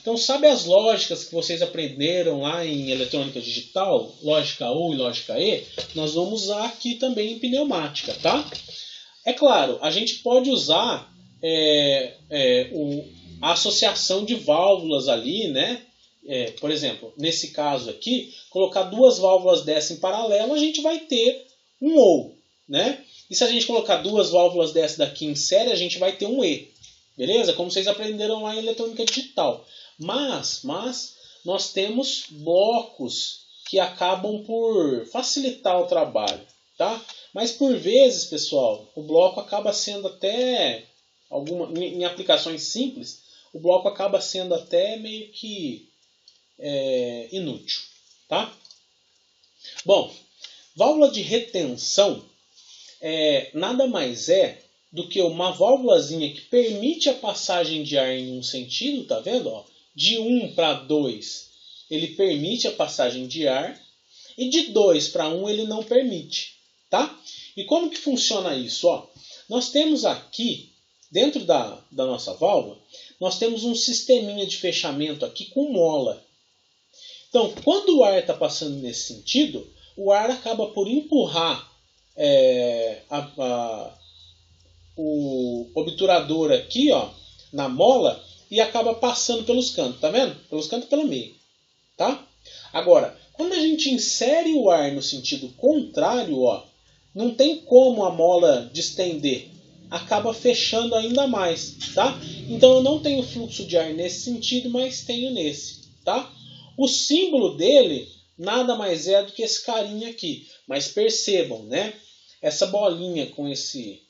Então, sabe as lógicas que vocês aprenderam lá em eletrônica digital, lógica U e lógica E? Nós vamos usar aqui também em pneumática, tá? É claro, a gente pode usar a associação de válvulas ali, né? Por exemplo, nesse caso aqui, colocar duas válvulas dessa em paralelo, a gente vai ter um OU, né? E se a gente colocar duas válvulas dessa daqui em série, a gente vai ter um E. Beleza? Como vocês aprenderam lá em eletrônica digital. Mas nós temos blocos que acabam por facilitar o trabalho, tá? Mas por vezes, pessoal, o bloco acaba sendo até em aplicações simples, o bloco acaba sendo até meio que inútil, tá? Bom, válvula de retenção nada mais é do que uma válvulazinha que permite a passagem de ar em um sentido, tá vendo? Ó? De 1 para 2 ele permite a passagem de ar e de 2 para 1 ele não permite, tá? E como que funciona isso? Ó, nós temos aqui, dentro da nossa válvula, nós temos um sisteminha de fechamento aqui com mola. Então, quando o ar está passando nesse sentido, o ar acaba por empurrar o obturador aqui, ó, na mola e acaba passando pelos cantos, tá vendo? Pelos cantos e pelo meio, tá? Agora, quando a gente insere o ar no sentido contrário, ó, não tem como a mola distender, acaba fechando ainda mais, tá? Então eu não tenho fluxo de ar nesse sentido, mas tenho nesse, tá? O símbolo dele nada mais é do que esse carinha aqui, mas percebam, né? Essa bolinha com esse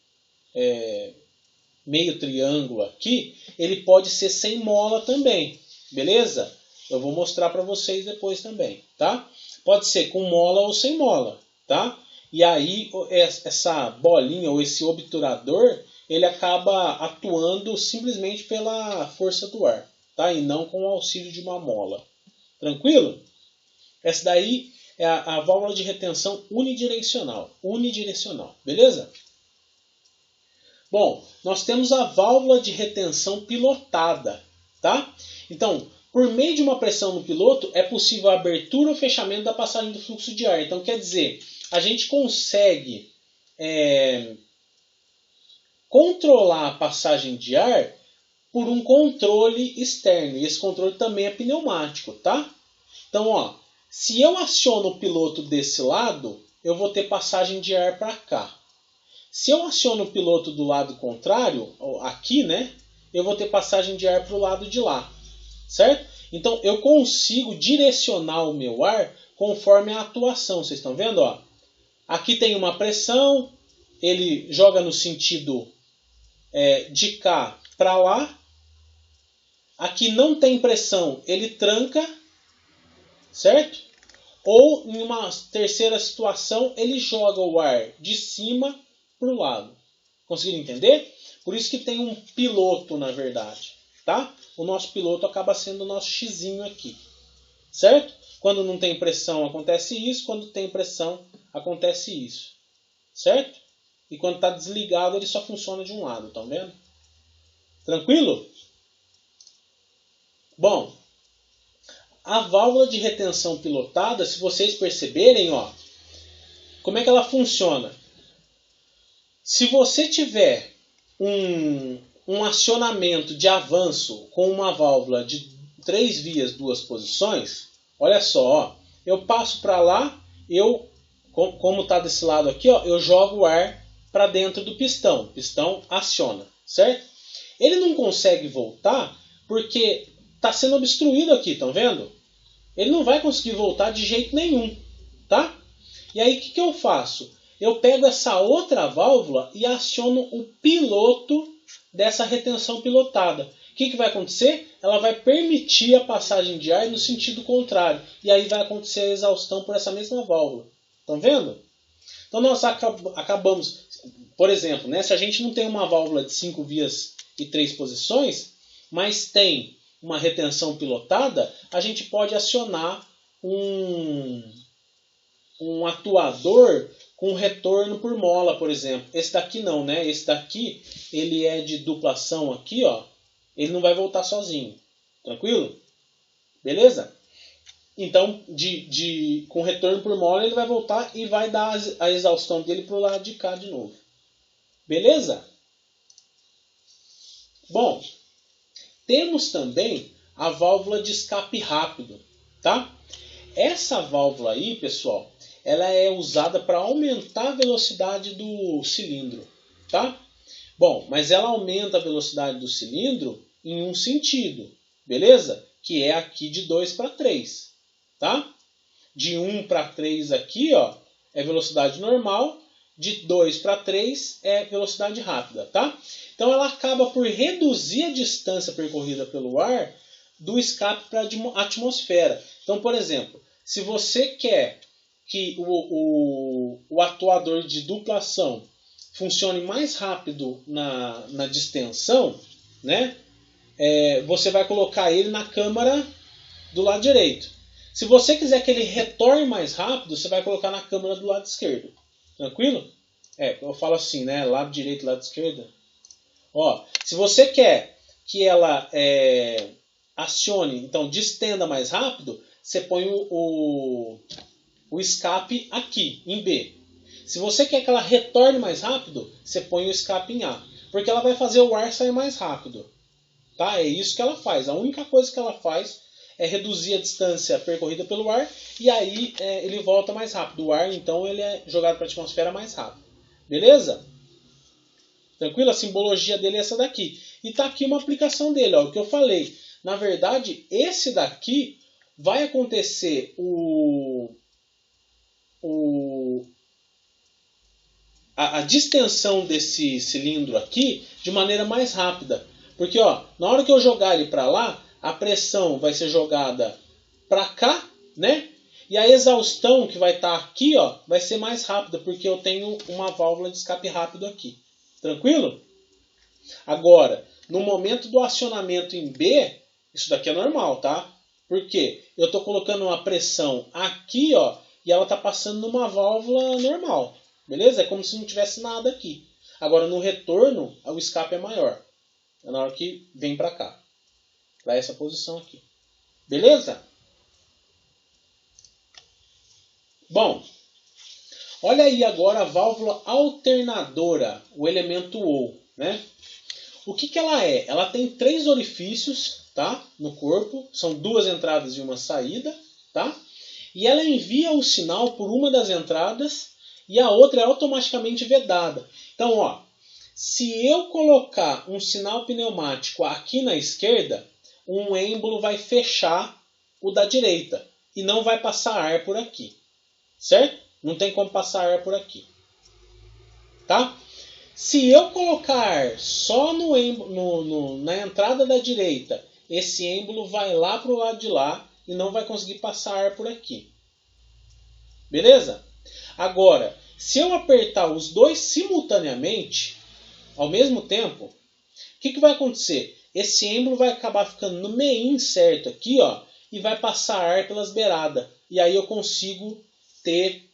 meio triângulo aqui, ele pode ser sem mola também, beleza? Eu vou mostrar para vocês depois também, tá? Pode ser com mola ou sem mola, tá? E aí essa bolinha ou esse obturador, ele acaba atuando simplesmente pela força do ar, tá? E não com o auxílio de uma mola. Tranquilo? Essa daí é a válvula de retenção unidirecional. Unidirecional, beleza? Bom, nós temos a válvula de retenção pilotada, tá? Então, por meio de uma pressão no piloto, é possível a abertura ou fechamento da passagem do fluxo de ar. Então, quer dizer, a gente consegue controlar a passagem de ar por um controle externo. E esse controle também é pneumático, tá? Então, ó, se eu aciono o piloto desse lado, eu vou ter passagem de ar para cá. Se eu aciono o piloto do lado contrário, aqui, né, eu vou ter passagem de ar para o lado de lá. Certo? Então, eu consigo direcionar o meu ar conforme a atuação. Vocês estão vendo? Ó? Aqui tem uma pressão, ele joga no sentido de cá para lá. Aqui não tem pressão, ele tranca, certo? Ou, em uma terceira situação, ele joga o ar de cima para o lado. Conseguiram entender? Por isso que tem um piloto, na verdade. Tá? O nosso piloto acaba sendo o nosso xizinho aqui. Certo? Quando não tem pressão acontece isso, quando tem pressão acontece isso. Certo? E quando está desligado ele só funciona de um lado, estão vendo? Tranquilo? Bom, a válvula de retenção pilotada, se vocês perceberem, ó, como é que ela funciona? Se você tiver um acionamento de avanço com uma válvula de 3 vias, 2 posições, olha só, ó, eu passo para lá, como está desse lado aqui, ó, eu jogo o ar para dentro do pistão. O pistão aciona, certo? Ele não consegue voltar porque está sendo obstruído aqui, estão vendo? Ele não vai conseguir voltar de jeito nenhum, tá? E aí o que eu faço? Eu pego essa outra válvula e aciono o piloto dessa retenção pilotada. O que vai acontecer? Ela vai permitir a passagem de ar no sentido contrário. E aí vai acontecer a exaustão por essa mesma válvula. Estão vendo? Então nós acabamos, por exemplo, né, se a gente não tem uma válvula de 5 vias e 3 posições, mas tem uma retenção pilotada, a gente pode acionar um atuador com retorno por mola, por exemplo. Esse daqui não, né? Esse daqui, ele é de duplação aqui, ó. Ele não vai voltar sozinho. Tranquilo? Beleza? Então, com retorno por mola, ele vai voltar e vai dar a exaustão dele para o lado de cá de novo. Beleza? Bom, temos também a válvula de escape rápido, tá? Essa válvula aí, pessoal, ela é usada para aumentar a velocidade do cilindro, tá? Bom, mas ela aumenta a velocidade do cilindro em um sentido, beleza? Que é aqui de 2 para 3, tá? De 1 para 3 aqui, ó, é velocidade normal, de 2 para 3 é velocidade rápida, tá? Então ela acaba por reduzir a distância percorrida pelo ar do escape para a atmosfera. Então, por exemplo, se você quer que o atuador de duplação funcione mais rápido na distensão, né? Você vai colocar ele na câmara do lado direito. Se você quiser que ele retorne mais rápido, você vai colocar na câmara do lado esquerdo. Tranquilo? Eu falo assim, né? Lado direito, lado esquerdo. Ó, se você quer que ela acione, então distenda mais rápido, você põe o escape aqui, em B. Se você quer que ela retorne mais rápido, você põe o escape em A. Porque ela vai fazer o ar sair mais rápido. Tá? É isso que ela faz. A única coisa que ela faz é reduzir a distância percorrida pelo ar e aí ele volta mais rápido. O ar, então, ele é jogado para a atmosfera mais rápido. Beleza? Tranquilo? A simbologia dele é essa daqui. E tá aqui uma aplicação dele, ó, o que eu falei. Na verdade, esse daqui vai acontecer a distensão desse cilindro aqui de maneira mais rápida. Porque ó, na hora que eu jogar ele para lá, a pressão vai ser jogada para cá, né? E a exaustão que vai estar aqui, ó, vai ser mais rápida, porque eu tenho uma válvula de escape rápido aqui. Tranquilo? Agora, no momento do acionamento em B, isso daqui é normal, tá? Por quê? Eu estou colocando uma pressão aqui, ó, e ela está passando numa válvula normal. Beleza? É como se não tivesse nada aqui. Agora, no retorno, o escape é maior. É na hora que vem para cá. Para essa posição aqui. Beleza? Bom, olha aí agora a válvula alternadora, o elemento OU, né? O que ela é? Ela tem 3 orifícios, tá? No corpo, são 2 entradas e uma saída, tá? E ela envia o sinal por uma das entradas e a outra é automaticamente vedada. Então, ó, se eu colocar um sinal pneumático aqui na esquerda, um êmbolo vai fechar o da direita e não vai passar ar por aqui. Certo? Não tem como passar ar por aqui. Tá? Se eu colocar só na entrada da direita, esse êmbolo vai lá para o lado de lá e não vai conseguir passar ar por aqui. Beleza? Agora, se eu apertar os dois simultaneamente, ao mesmo tempo, o que vai acontecer? Esse êmbolo vai acabar ficando no meio certo aqui, ó, e vai passar ar pelas beiradas. E aí eu consigo ter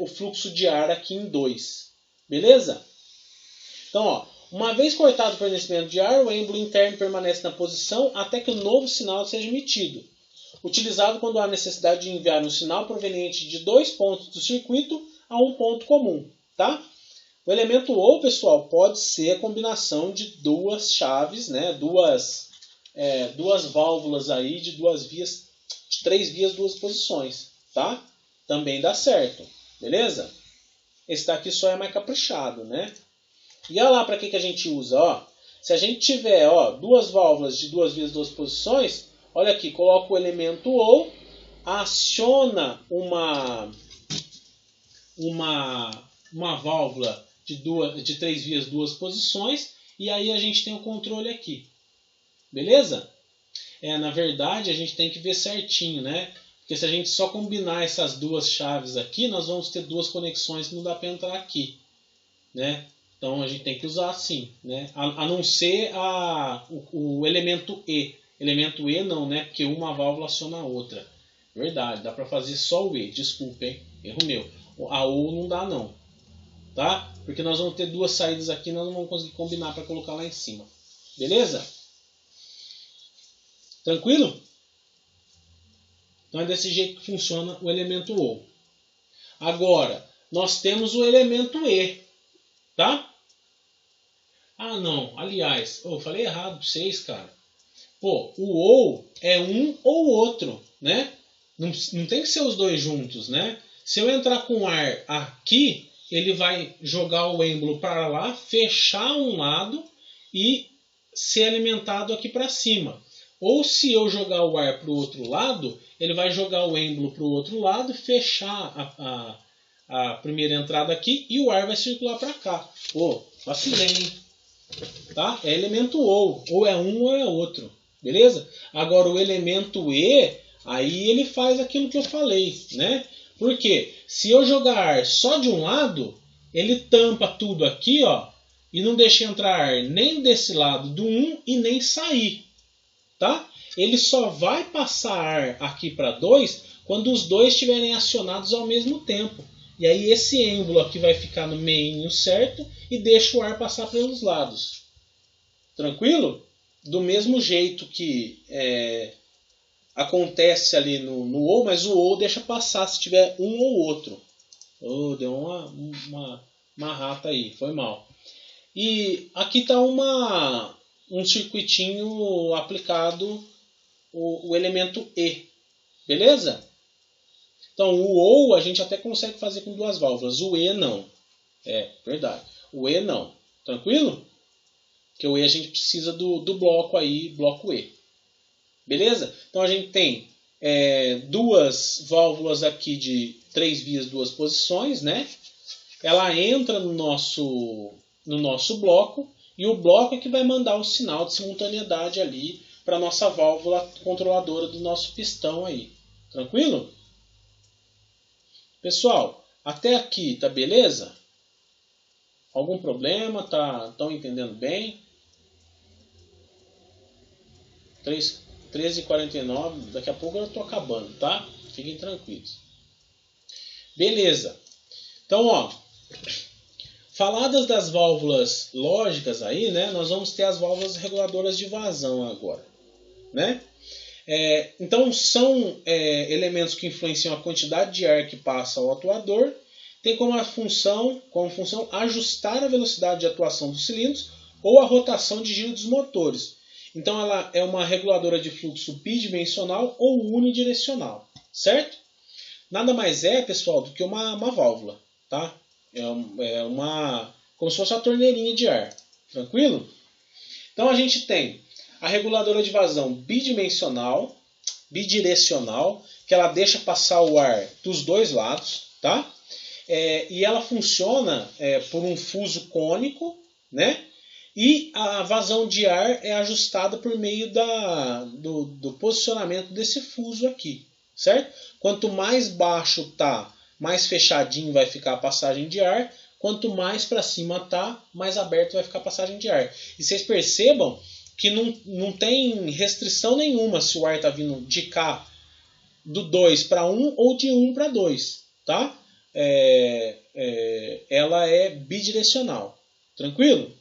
o fluxo de ar aqui em 2. Beleza? Então, ó, uma vez cortado o fornecimento de ar, o êmbolo interno permanece na posição até que o novo sinal seja emitido. Utilizado quando há necessidade de enviar um sinal proveniente de 2 pontos do circuito a um ponto comum. Tá? O elemento OU, pessoal, pode ser a combinação de 2 chaves, né? duas válvulas aí de 2 vias, de 3 vias, 2 posições. Tá? Também dá certo. Beleza? Esse daqui só é mais caprichado, né? E olha lá para que a gente usa. Ó. Se a gente tiver 2 válvulas de 2 vias, 2 posições, olha aqui, coloca o elemento OU, aciona uma válvula de 3 vias, 2 posições, e aí a gente tem o controle aqui. Beleza? Na verdade, a gente tem que ver certinho, né? Porque se a gente só combinar essas 2 chaves aqui, nós vamos ter 2 conexões que não dá para entrar aqui. Né? Então a gente tem que usar assim. Né? A não ser o elemento E. Elemento E não, né? Porque uma válvula aciona a outra. Verdade, dá para fazer só o E. Desculpa, hein? Erro meu. A OU não dá não. Tá? Porque nós vamos ter 2 saídas aqui, nós não vamos conseguir combinar para colocar lá em cima. Beleza? Tranquilo? Então é desse jeito que funciona o elemento OU. Agora, nós temos o elemento E. Tá? Ah, não. Aliás, eu falei errado para vocês, cara. Pô, o OU é um ou outro, né? Não tem que ser os dois juntos, né? Se eu entrar com ar aqui, ele vai jogar o êmbolo para lá, fechar um lado e ser alimentado aqui para cima. Ou se eu jogar o ar para o outro lado, ele vai jogar o êmbolo para o outro lado, fechar a primeira entrada aqui e o ar vai circular para cá. Pô, vacilei, hein? Tá? É elemento OU. Ou é um ou é outro. Beleza? Agora o elemento E, aí ele faz aquilo que eu falei, né? Porque se eu jogar ar só de um lado, ele tampa tudo aqui, ó, e não deixa entrar ar nem desse lado do 1 e nem sair. Tá? Ele só vai passar ar aqui para 2 quando os dois estiverem acionados ao mesmo tempo. E aí esse êmbolo aqui vai ficar no meio certo e deixa o ar passar pelos lados. Tranquilo? Do mesmo jeito que acontece ali no OU, mas o OU deixa passar se tiver um ou outro. Oh, deu uma rata aí, foi mal. E aqui está um circuitinho aplicado, o elemento E. Beleza? Então o OU a gente até consegue fazer com 2 válvulas. O E não. É, verdade. O E não. Tranquilo? Porque o E a gente precisa do bloco aí, bloco E. Beleza? Então a gente tem 2 válvulas aqui de 3 vias, 2 posições, né? Ela entra no nosso bloco e o bloco é que vai mandar o sinal de simultaneidade ali para a nossa válvula controladora do nosso pistão aí. Tranquilo? Pessoal, até aqui tá beleza? Algum problema? Estão entendendo bem? 13h49, daqui a pouco eu estou acabando, tá? Fiquem tranquilos. Beleza. Então, ó, faladas das válvulas lógicas aí, né? Nós vamos ter as válvulas reguladoras de vazão agora, né? Então, são elementos que influenciam a quantidade de ar que passa ao atuador. Tem como função ajustar a velocidade de atuação dos cilindros ou a rotação de giro dos motores. Então, ela é uma reguladora de fluxo bidimensional ou unidirecional, certo? Nada mais é, pessoal, do que uma válvula, tá? Como se fosse uma torneirinha de ar, tranquilo? Então, a gente tem a reguladora de vazão bidimensional, bidirecional, que ela deixa passar o ar dos dois lados, tá? E ela funciona por um fuso cônico, né? E a vazão de ar é ajustada por meio do posicionamento desse fuso aqui, certo? Quanto mais baixo tá, mais fechadinho vai ficar a passagem de ar. Quanto mais para cima tá, mais aberto vai ficar a passagem de ar. E vocês percebam que não tem restrição nenhuma se o ar está vindo de cá do 2 para 1 ou de 1 para 2, tá? Ela é bidirecional, tranquilo?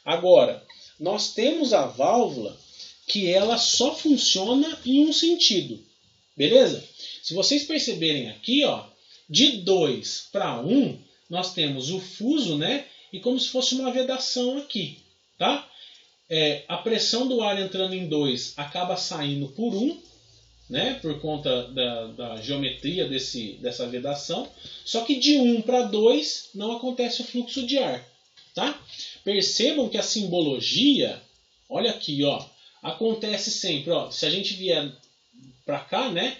Agora, nós temos a válvula que ela só funciona em um sentido, beleza? Se vocês perceberem aqui, ó, de 2 para 1, nós temos o fuso, né? E como se fosse uma vedação aqui, tá? A pressão do ar entrando em 2 acaba saindo por 1, né? Por conta da geometria dessa vedação. Só que de 1 para 2 não acontece o fluxo de ar, tá? Percebam que a simbologia, olha aqui, ó, acontece sempre, ó, se a gente vier para cá, né,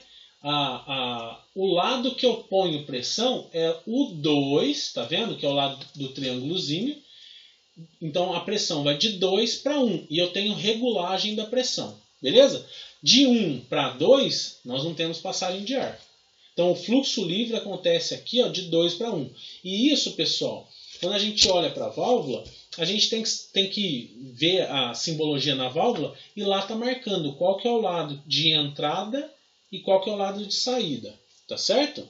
o lado que eu ponho pressão é o 2, tá vendo? Que é o lado do triângulozinho. Então a pressão vai de 2 para 1 e eu tenho regulagem da pressão, beleza? De 1 para 2 nós não temos passagem de ar. Então o fluxo livre acontece aqui, ó, de 2 para 1. E isso, pessoal, quando a gente olha para a válvula, a gente tem que ver a simbologia na válvula e lá está marcando qual que é o lado de entrada e qual que é o lado de saída, tá certo?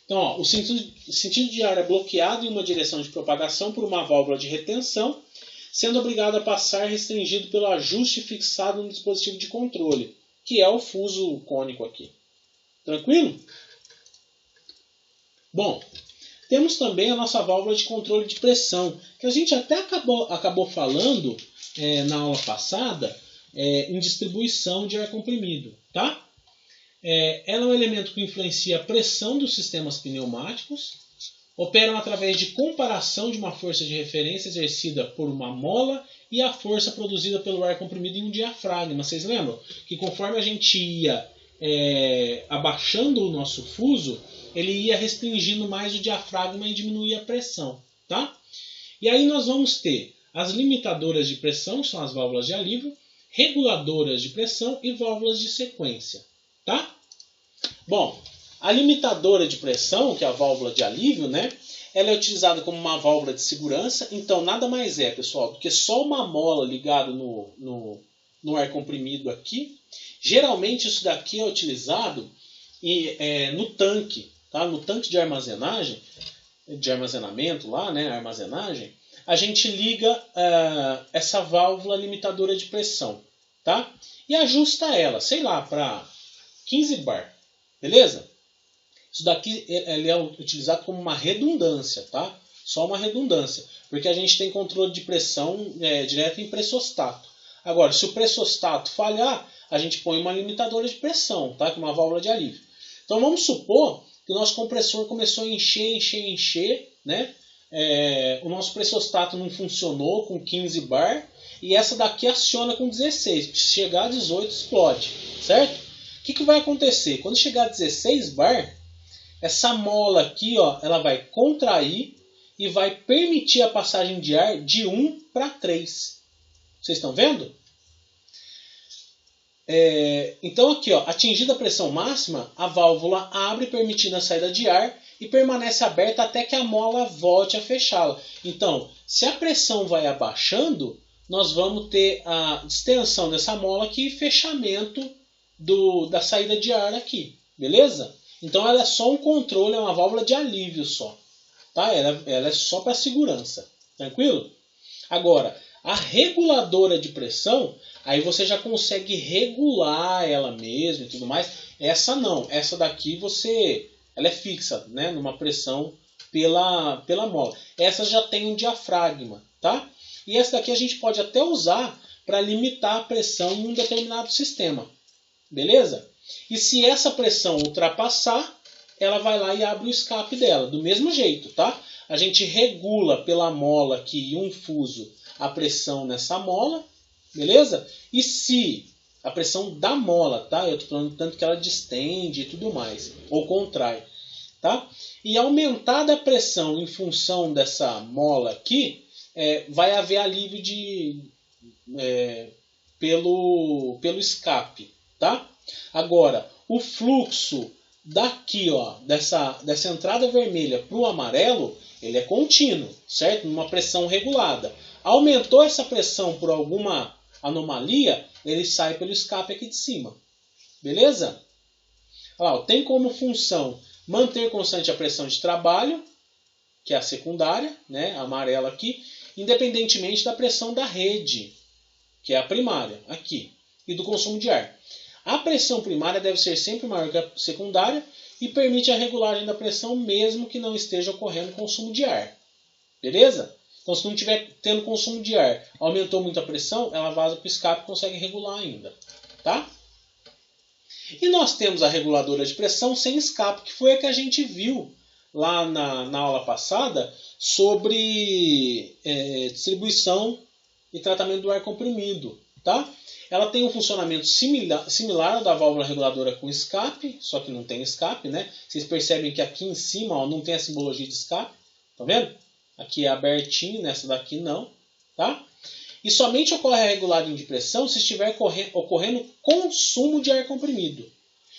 Então, ó, o sentido de ar é bloqueado em uma direção de propagação por uma válvula de retenção, sendo obrigado a passar restringido pelo ajuste fixado no dispositivo de controle, que é o fuso cônico aqui. Tranquilo? Bom, temos também a nossa válvula de controle de pressão, que a gente até acabou falando na aula passada em distribuição de ar comprimido, tá? Ela é um elemento que influencia a pressão dos sistemas pneumáticos, operam através de comparação de uma força de referência exercida por uma mola e a força produzida pelo ar comprimido em um diafragma. Vocês lembram que conforme a gente ia abaixando o nosso fuso, ele ia restringindo mais o diafragma e diminuía a pressão, tá? E aí nós vamos ter as limitadoras de pressão, que são as válvulas de alívio, reguladoras de pressão e válvulas de sequência, tá? Bom, a limitadora de pressão, que é a válvula de alívio, né? Ela é utilizada como uma válvula de segurança, então nada mais é, pessoal, do que só uma mola ligada no ar comprimido aqui. Geralmente isso daqui é utilizado no tanque, tá? No tanque de armazenamento lá, né? Armazenagem, a gente liga essa válvula limitadora de pressão, tá? E ajusta ela, sei lá, para 15 bar. Beleza? Isso daqui ele é utilizado como uma redundância, tá? Só uma redundância. Porque a gente tem controle de pressão direto em pressostato. Agora, se o pressostato falhar, a gente põe uma limitadora de pressão, tá? Que é uma válvula de alívio. Então vamos supor que o nosso compressor começou a encher, né? O nosso pressostato não funcionou com 15 bar e essa daqui aciona com 16. Se chegar a 18, explode, certo? O que vai acontecer? Quando chegar a 16 bar, essa mola aqui, ó, ela vai contrair e vai permitir a passagem de ar de 1 para 3. Vocês estão vendo? Então aqui, ó, atingida a pressão máxima, a válvula abre permitindo a saída de ar e permanece aberta até que a mola volte a fechá-la. Então, se a pressão vai abaixando, nós vamos ter a distensão dessa mola aqui e fechamento da saída de ar aqui, beleza? Então ela é só um controle, é uma válvula de alívio só, tá? Ela é só para segurança, tranquilo? Agora, a reguladora de pressão, aí você já consegue regular ela mesmo e tudo mais. Essa não, essa daqui ela é fixa, né, numa pressão pela mola. Essa já tem um diafragma, tá? E essa daqui a gente pode até usar para limitar a pressão em um determinado sistema, beleza? E se essa pressão ultrapassar, ela vai lá e abre o escape dela, do mesmo jeito, tá? A gente regula pela mola aqui e um fuso a pressão nessa mola, beleza? E se a pressão da mola, tá? Eu tô falando tanto que ela distende e tudo mais, ou contrai, tá? E aumentada a pressão em função dessa mola aqui, vai haver alívio pelo escape, tá? Agora, o fluxo daqui, ó, dessa entrada vermelha para o amarelo, ele é contínuo, certo? Numa pressão regulada. Aumentou essa pressão por alguma anomalia, ele sai pelo escape aqui de cima. Beleza? Olha lá, tem como função manter constante a pressão de trabalho, que é a secundária, né, a amarela aqui, independentemente da pressão da rede, que é a primária, aqui, e do consumo de ar. A pressão primária deve ser sempre maior que a secundária e permite a regulagem da pressão mesmo que não esteja ocorrendo consumo de ar. Beleza? Então, se não estiver tendo consumo de ar, aumentou muito a pressão, ela vaza para o escape e consegue regular ainda. Tá? E nós temos a reguladora de pressão sem escape, que foi a que a gente viu lá na aula passada sobre distribuição e tratamento do ar comprimido. Tá? Ela tem um funcionamento similar ao da válvula reguladora com escape, só que não tem escape, né? Vocês percebem que aqui em cima, ó, não tem a simbologia de escape. Tá vendo? Aqui é abertinho, nessa daqui não. Tá? E somente ocorre a regulagem de pressão se estiver ocorrendo consumo de ar comprimido.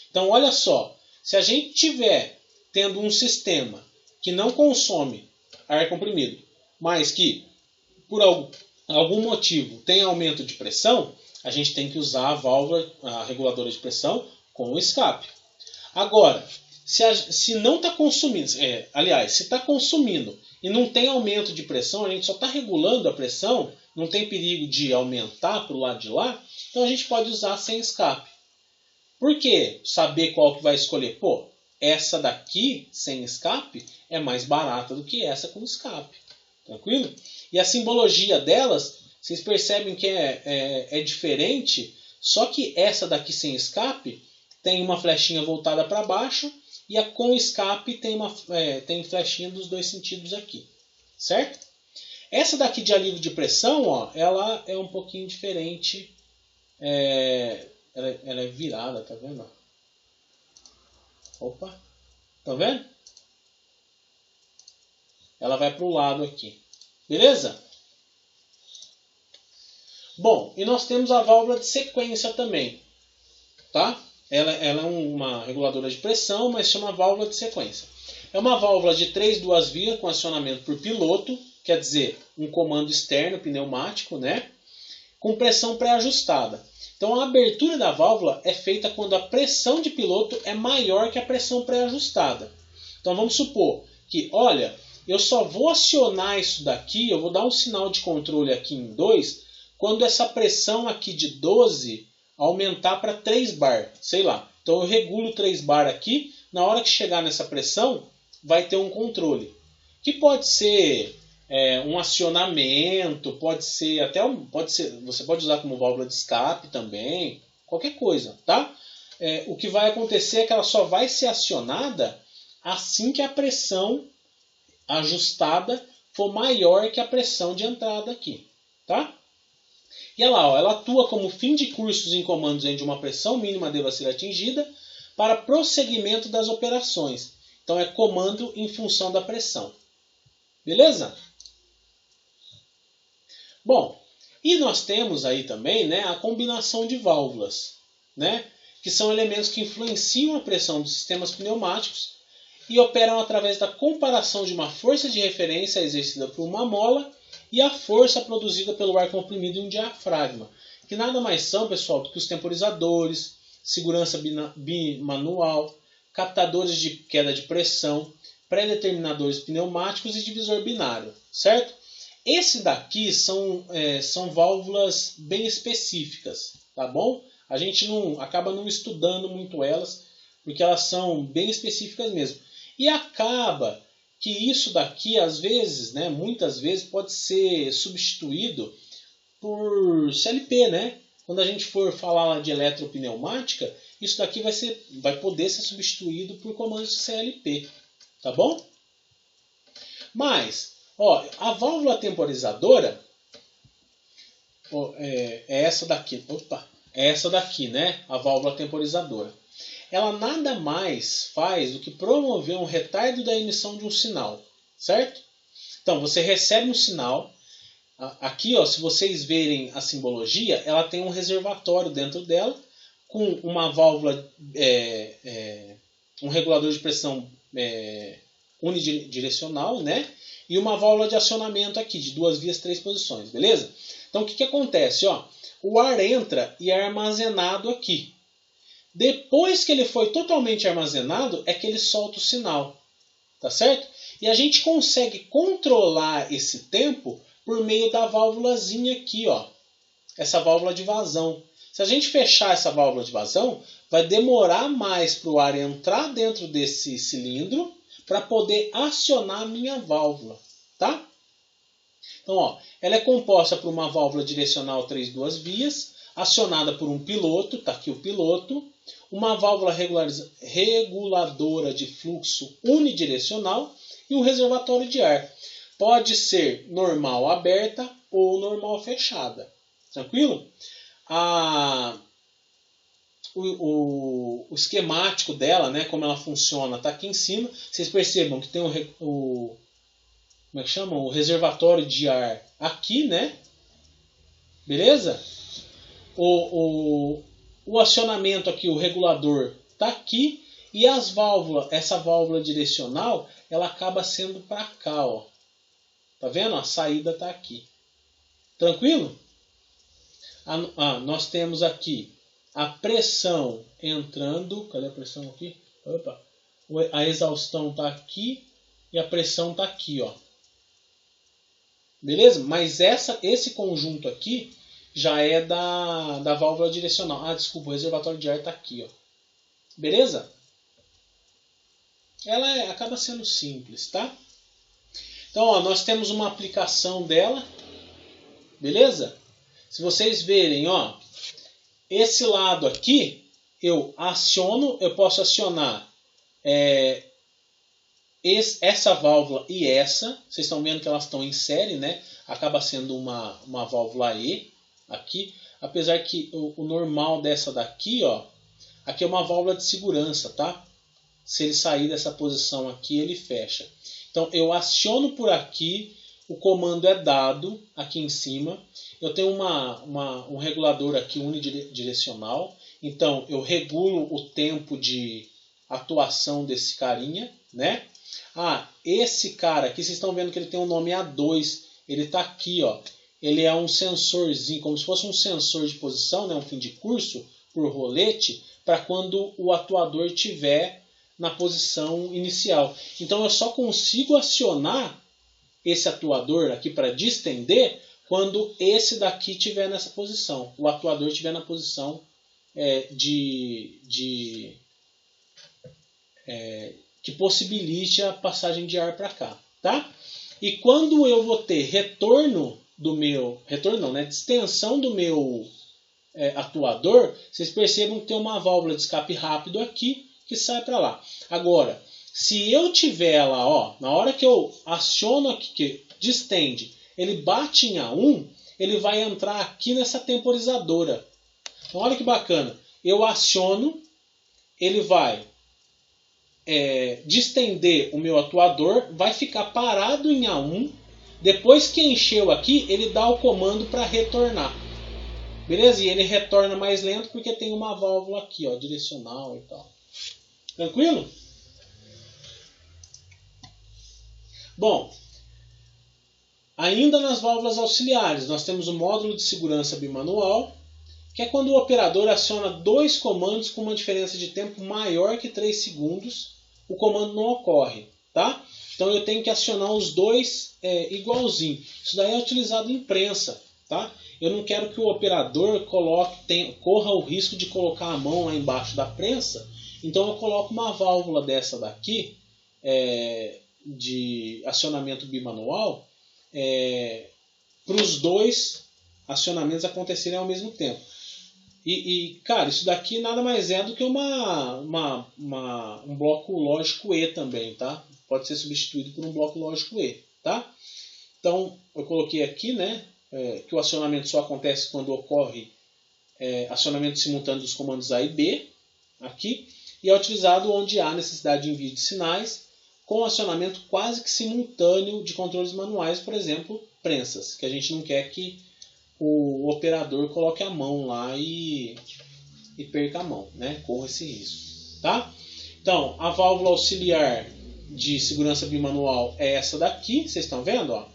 Então, olha só. Se a gente tiver tendo um sistema que não consome ar comprimido, mas que, por algum motivo, tem aumento de pressão, a gente tem que usar a reguladora de pressão com o escape. Agora, se não está consumindo, se está consumindo e não tem aumento de pressão, a gente só está regulando a pressão, não tem perigo de aumentar para o lado de lá, então a gente pode usar sem escape. Por quê? Saber qual que vai escolher? Pô, essa daqui sem escape é mais barata do que essa com escape. Tranquilo? E a simbologia delas, vocês percebem que é diferente, só que essa daqui sem escape tem uma flechinha voltada para baixo e a com escape tem flechinha dos dois sentidos aqui. Certo? Essa daqui de alívio de pressão, ó, ela é um pouquinho diferente. Ela é virada, tá vendo? Opa! Tá vendo? Ela vai para o lado aqui. Beleza? Bom, e nós temos a válvula de sequência também. Tá? Ela é uma reguladora de pressão, mas chama válvula de sequência. É uma válvula de 3 duas vias com acionamento por piloto, quer dizer, um comando externo pneumático, né? Com pressão pré-ajustada. Então a abertura da válvula é feita quando a pressão de piloto é maior que a pressão pré-ajustada. Então vamos supor que, olha, eu só vou acionar isso daqui, eu vou dar um sinal de controle aqui em 2, quando essa pressão aqui de 12 aumentar para 3 bar, sei lá. Então eu regulo 3 bar aqui, na hora que chegar nessa pressão, vai ter um controle. Que pode ser um acionamento, pode ser você pode usar como válvula de escape também, qualquer coisa, tá? O que vai acontecer é que ela só vai ser acionada assim que a pressão ajustada for maior que a pressão de entrada aqui, tá? E olha lá, ó, ela atua como fim de cursos em comandos onde uma pressão mínima deva ser atingida para prosseguimento das operações. Então é comando em função da pressão. Beleza? Bom, e nós temos aí também, né, a combinação de válvulas. né, que são elementos que influenciam a pressão dos sistemas pneumáticos e operam através da comparação de uma força de referência exercida por uma mola e a força produzida pelo ar comprimido em um diafragma, que nada mais são, pessoal, do que os temporizadores, segurança bimanual, captadores de queda de pressão, pré-determinadores pneumáticos e divisor binário, certo? Esse daqui são válvulas bem específicas, tá bom? A gente acaba não estudando muito elas, porque elas são bem específicas mesmo. E acaba que isso daqui, às vezes, né, muitas vezes, pode ser substituído por CLP, né? Quando a gente for falar de eletropneumática, isso daqui vai poder ser substituído por comandos de CLP, tá bom? Mas, ó, a válvula temporizadora é essa daqui. Opa, é essa daqui, né? A válvula temporizadora. Ela nada mais faz do que promover um retardo da emissão de um sinal, certo? Então, você recebe um sinal. Aqui, ó, se vocês verem a simbologia, ela tem um reservatório dentro dela, com uma válvula, um regulador de pressão unidirecional, né? E uma válvula de acionamento aqui, de 2 vias, 3 posições, beleza? Então, o que acontece? Ó, o ar entra e é armazenado aqui. Depois que ele foi totalmente armazenado, é que ele solta o sinal, tá certo? E a gente consegue controlar esse tempo por meio da válvulazinha aqui, ó. Essa válvula de vazão. Se a gente fechar essa válvula de vazão, vai demorar mais para o ar entrar dentro desse cilindro para poder acionar a minha válvula, tá? Então, ó, ela é composta por uma válvula direcional 3 2 vias, acionada por um piloto, tá aqui o piloto, uma válvula reguladora de fluxo unidirecional e um reservatório de ar. Pode ser normal aberta ou normal fechada. Tranquilo? O esquemático dela, né, como ela funciona, está aqui em cima. Vocês percebam que tem como é que chama? O reservatório de ar aqui, né? Beleza? O acionamento aqui, o regulador, está aqui. E as válvulas, essa válvula direcional, ela acaba sendo para cá, ó. Tá vendo? A saída está aqui. Tranquilo? Nós temos aqui a pressão entrando. Cadê a pressão aqui? Opa. A exaustão está aqui e a pressão está aqui, ó. Beleza? Mas esse conjunto aqui já é da válvula direcional. Desculpa, o reservatório de ar está aqui, ó. Beleza? Ela acaba sendo simples, tá? Então, ó, nós temos uma aplicação dela, beleza? Se vocês verem, ó, esse lado aqui, eu posso acionar essa válvula e essa. Vocês estão vendo que elas estão em série, né? Acaba sendo uma válvula E aqui, apesar que o normal dessa daqui, ó, aqui é uma válvula de segurança, tá? Se ele sair dessa posição aqui, ele fecha. Então, eu aciono por aqui, o comando é dado aqui em cima. Eu tenho um regulador aqui unidirecional. Então, eu regulo o tempo de atuação desse carinha, né? Esse cara aqui, vocês estão vendo que ele tem um nome A2. Ele está aqui, ó. Ele é um sensorzinho, como se fosse um sensor de posição, né? Um fim de curso por rolete, para quando o atuador estiver na posição inicial. Então eu só consigo acionar esse atuador aqui para distender quando esse daqui estiver nessa posição. O atuador estiver na posição que possibilite a passagem de ar para cá, tá? E quando eu vou ter distensão do meu atuador, vocês percebam que tem uma válvula de escape rápido aqui que sai para lá. Agora, se eu tiver lá, ó, na hora que eu aciono aqui, que distende, ele bate em A1, ele vai entrar aqui nessa temporizadora. Então, olha que bacana. Eu aciono, ele vai distender o meu atuador, vai ficar parado em A1. Depois que encheu aqui, ele dá o comando para retornar. Beleza? E ele retorna mais lento porque tem uma válvula aqui, ó, direcional e tal. Tranquilo? Bom, ainda nas válvulas auxiliares, nós temos o módulo de segurança bimanual, que é quando o operador aciona dois comandos com uma diferença de tempo maior que 3 segundos, o comando não ocorre, tá? Então eu tenho que acionar os dois igualzinho. Isso daí é utilizado em prensa, tá? Eu não quero que o operador corra o risco de colocar a mão lá embaixo da prensa, então eu coloco uma válvula dessa daqui, de acionamento bimanual, para os dois acionamentos acontecerem ao mesmo tempo. Cara, isso daqui nada mais é do que um bloco lógico E também, tá? Pode ser substituído por um bloco lógico E, tá? Então, eu coloquei aqui, né, que o acionamento só acontece quando ocorre acionamento simultâneo dos comandos A e B, aqui, e é utilizado onde há necessidade de envio de sinais, com acionamento quase que simultâneo de controles manuais, por exemplo, prensas, que a gente não quer que o operador coloque a mão lá e perca a mão, né? Corra esse risco, tá? Então, a válvula auxiliar de segurança bimanual é essa daqui, vocês estão vendo, ó?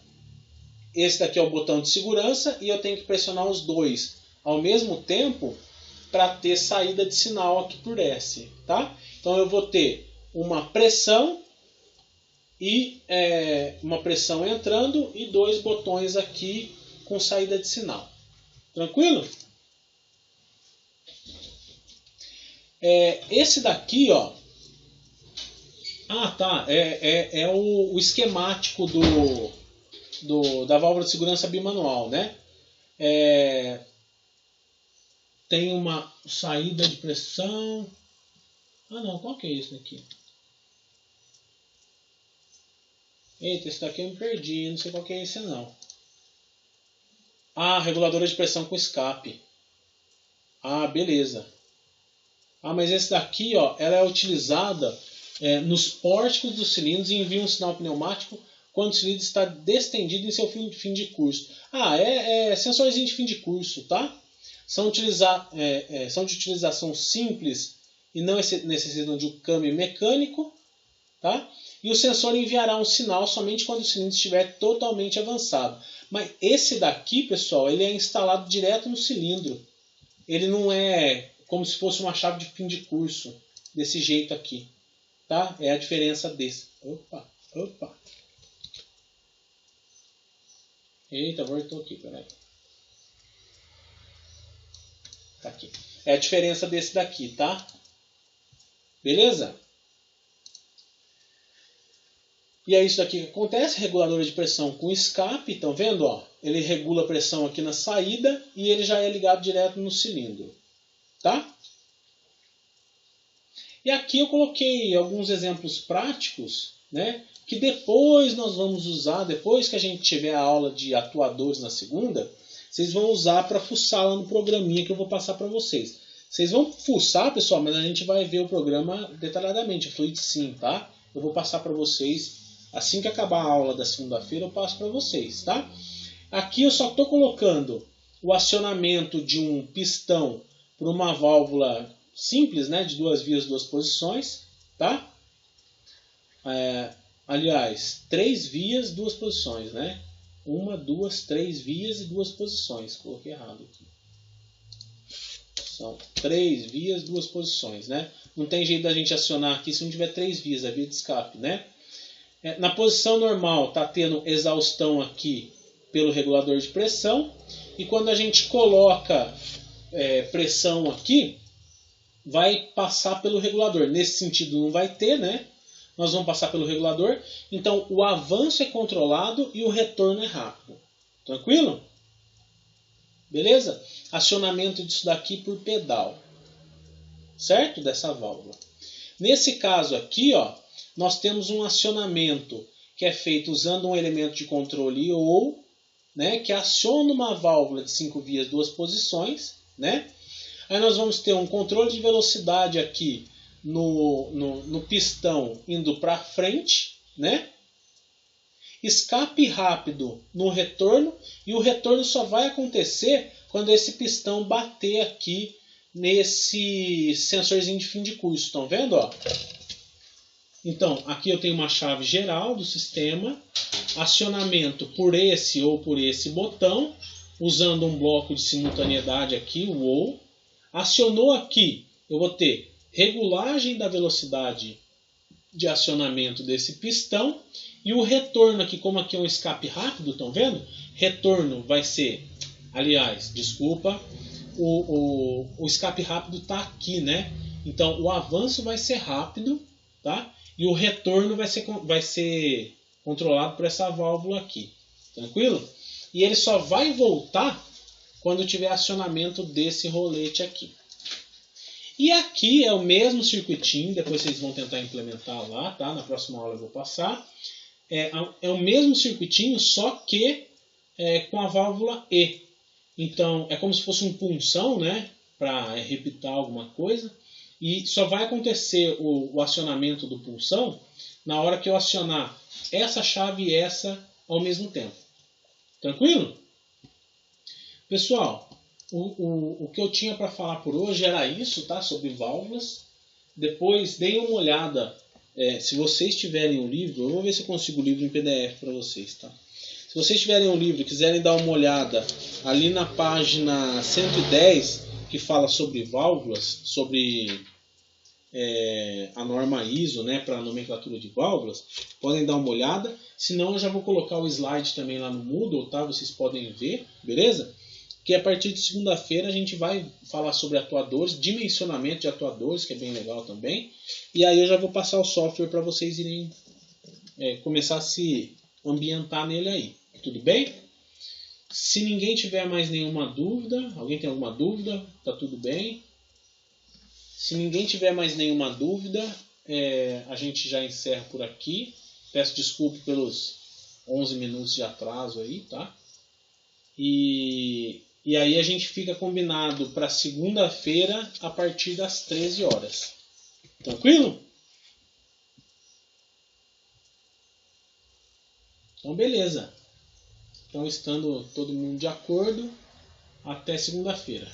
Esse daqui é o botão de segurança e eu tenho que pressionar os dois ao mesmo tempo para ter saída de sinal aqui por S, tá? Então eu vou ter uma pressão e uma pressão entrando e dois botões aqui com saída de sinal. Tranquilo? Esse daqui, ó. Ah, tá. É o esquemático da válvula de segurança bimanual, né? Tem uma saída de pressão. Ah, não. Qual que é isso aqui? Eita, esse daqui eu me perdi. Não sei qual que é esse, não. Ah, reguladora de pressão com escape. Ah, beleza. Ah, mas esse daqui, ó, ela é utilizada nos pórticos dos cilindros e envia um sinal pneumático quando o cilindro está destendido em seu fim de curso. Ah, sensorzinho de fim de curso, tá? São de utilização simples e não necessitam de um câmbio mecânico, tá? E o sensor enviará um sinal somente quando o cilindro estiver totalmente avançado. Mas esse daqui, pessoal, ele é instalado direto no cilindro. Ele não é como se fosse uma chave de fim de curso, desse jeito aqui. Tá? É a diferença desse. Opa. Eita, voltou aqui, peraí. Tá aqui. É a diferença desse daqui, tá? Beleza? E é isso daqui que acontece, regulador de pressão com escape, estão vendo? Ó? Ele regula a pressão aqui na saída e ele já é ligado direto no cilindro. Tá? E aqui eu coloquei alguns exemplos práticos, né, que depois nós vamos usar, depois que a gente tiver a aula de atuadores na segunda, vocês vão usar para fuçar lá no programinha que eu vou passar para vocês. Vocês vão fuçar, pessoal, mas a gente vai ver o programa detalhadamente, o Fluid Sim, tá? Eu vou passar para vocês. Assim que acabar a aula da segunda-feira, eu passo para vocês, tá? Aqui eu só estou colocando o acionamento de um pistão por uma válvula simples, né, de 2 vias, 2 posições, tá? Aliás, 3 vias, 2 posições, né? 1, 2, 3 vias e 2 posições. Coloquei errado aqui. São 3 vias, 2 posições, né? Não tem jeito da gente acionar aqui se não tiver 3 vias, a via de escape, né? Na posição normal está tendo exaustão aqui pelo regulador de pressão. E quando a gente coloca pressão aqui, vai passar pelo regulador. Nesse sentido não vai ter, né? Nós vamos passar pelo regulador. Então o avanço é controlado e o retorno é rápido. Tranquilo? Beleza? Acionamento disso daqui por pedal. Certo? Dessa válvula. Nesse caso aqui, ó, nós temos um acionamento que é feito usando um elemento de controle ou, né, que aciona uma válvula de 5 vias, 2 posições, né? Aí nós vamos ter um controle de velocidade aqui no pistão indo para frente, né? Escape rápido no retorno, e o retorno só vai acontecer quando esse pistão bater aqui nesse sensorzinho de fim de curso. Estão vendo? Ó? Então, aqui eu tenho uma chave geral do sistema, acionamento por esse ou por esse botão, usando um bloco de simultaneidade aqui, o OU. Acionou aqui, eu vou ter regulagem da velocidade de acionamento desse pistão e o retorno aqui, como aqui é um escape rápido, estão vendo? Retorno vai ser, aliás, desculpa, o escape rápido está aqui, né? Então o avanço vai ser rápido, tá? E o retorno vai ser controlado por essa válvula aqui, tranquilo? E ele só vai voltar quando tiver acionamento desse rolete aqui. E aqui é o mesmo circuitinho, depois vocês vão tentar implementar lá, tá? Na próxima aula eu vou passar. É o mesmo circuitinho, só que com a válvula E. Então é como se fosse um punção, né? Para repitar alguma coisa. E só vai acontecer o acionamento do punção na hora que eu acionar essa chave e essa ao mesmo tempo. Tranquilo? Pessoal, o que eu tinha para falar por hoje era isso, tá? Sobre válvulas. Depois deem uma olhada. Se vocês tiverem um livro, eu vou ver se eu consigo o livro em PDF para vocês, tá? Se vocês tiverem um livro e quiserem dar uma olhada ali na página 110, que fala sobre válvulas, sobre a norma ISO, né, para a nomenclatura de válvulas, podem dar uma olhada. Senão eu já vou colocar o slide também lá no Moodle, tá? Vocês podem ver, beleza? Que a partir de segunda-feira a gente vai falar sobre atuadores, dimensionamento de atuadores, que é bem legal também. E aí eu já vou passar o software para vocês irem começar a se ambientar nele aí. Tudo bem? Se ninguém tiver mais nenhuma dúvida, alguém tem alguma dúvida? Tá tudo bem? Se ninguém tiver mais nenhuma dúvida, a gente já encerra por aqui. Peço desculpa pelos 11 minutos de atraso aí, tá? E aí a gente fica combinado para segunda-feira a partir das 13 horas. Tranquilo? Então beleza. Então estando todo mundo de acordo, até segunda-feira.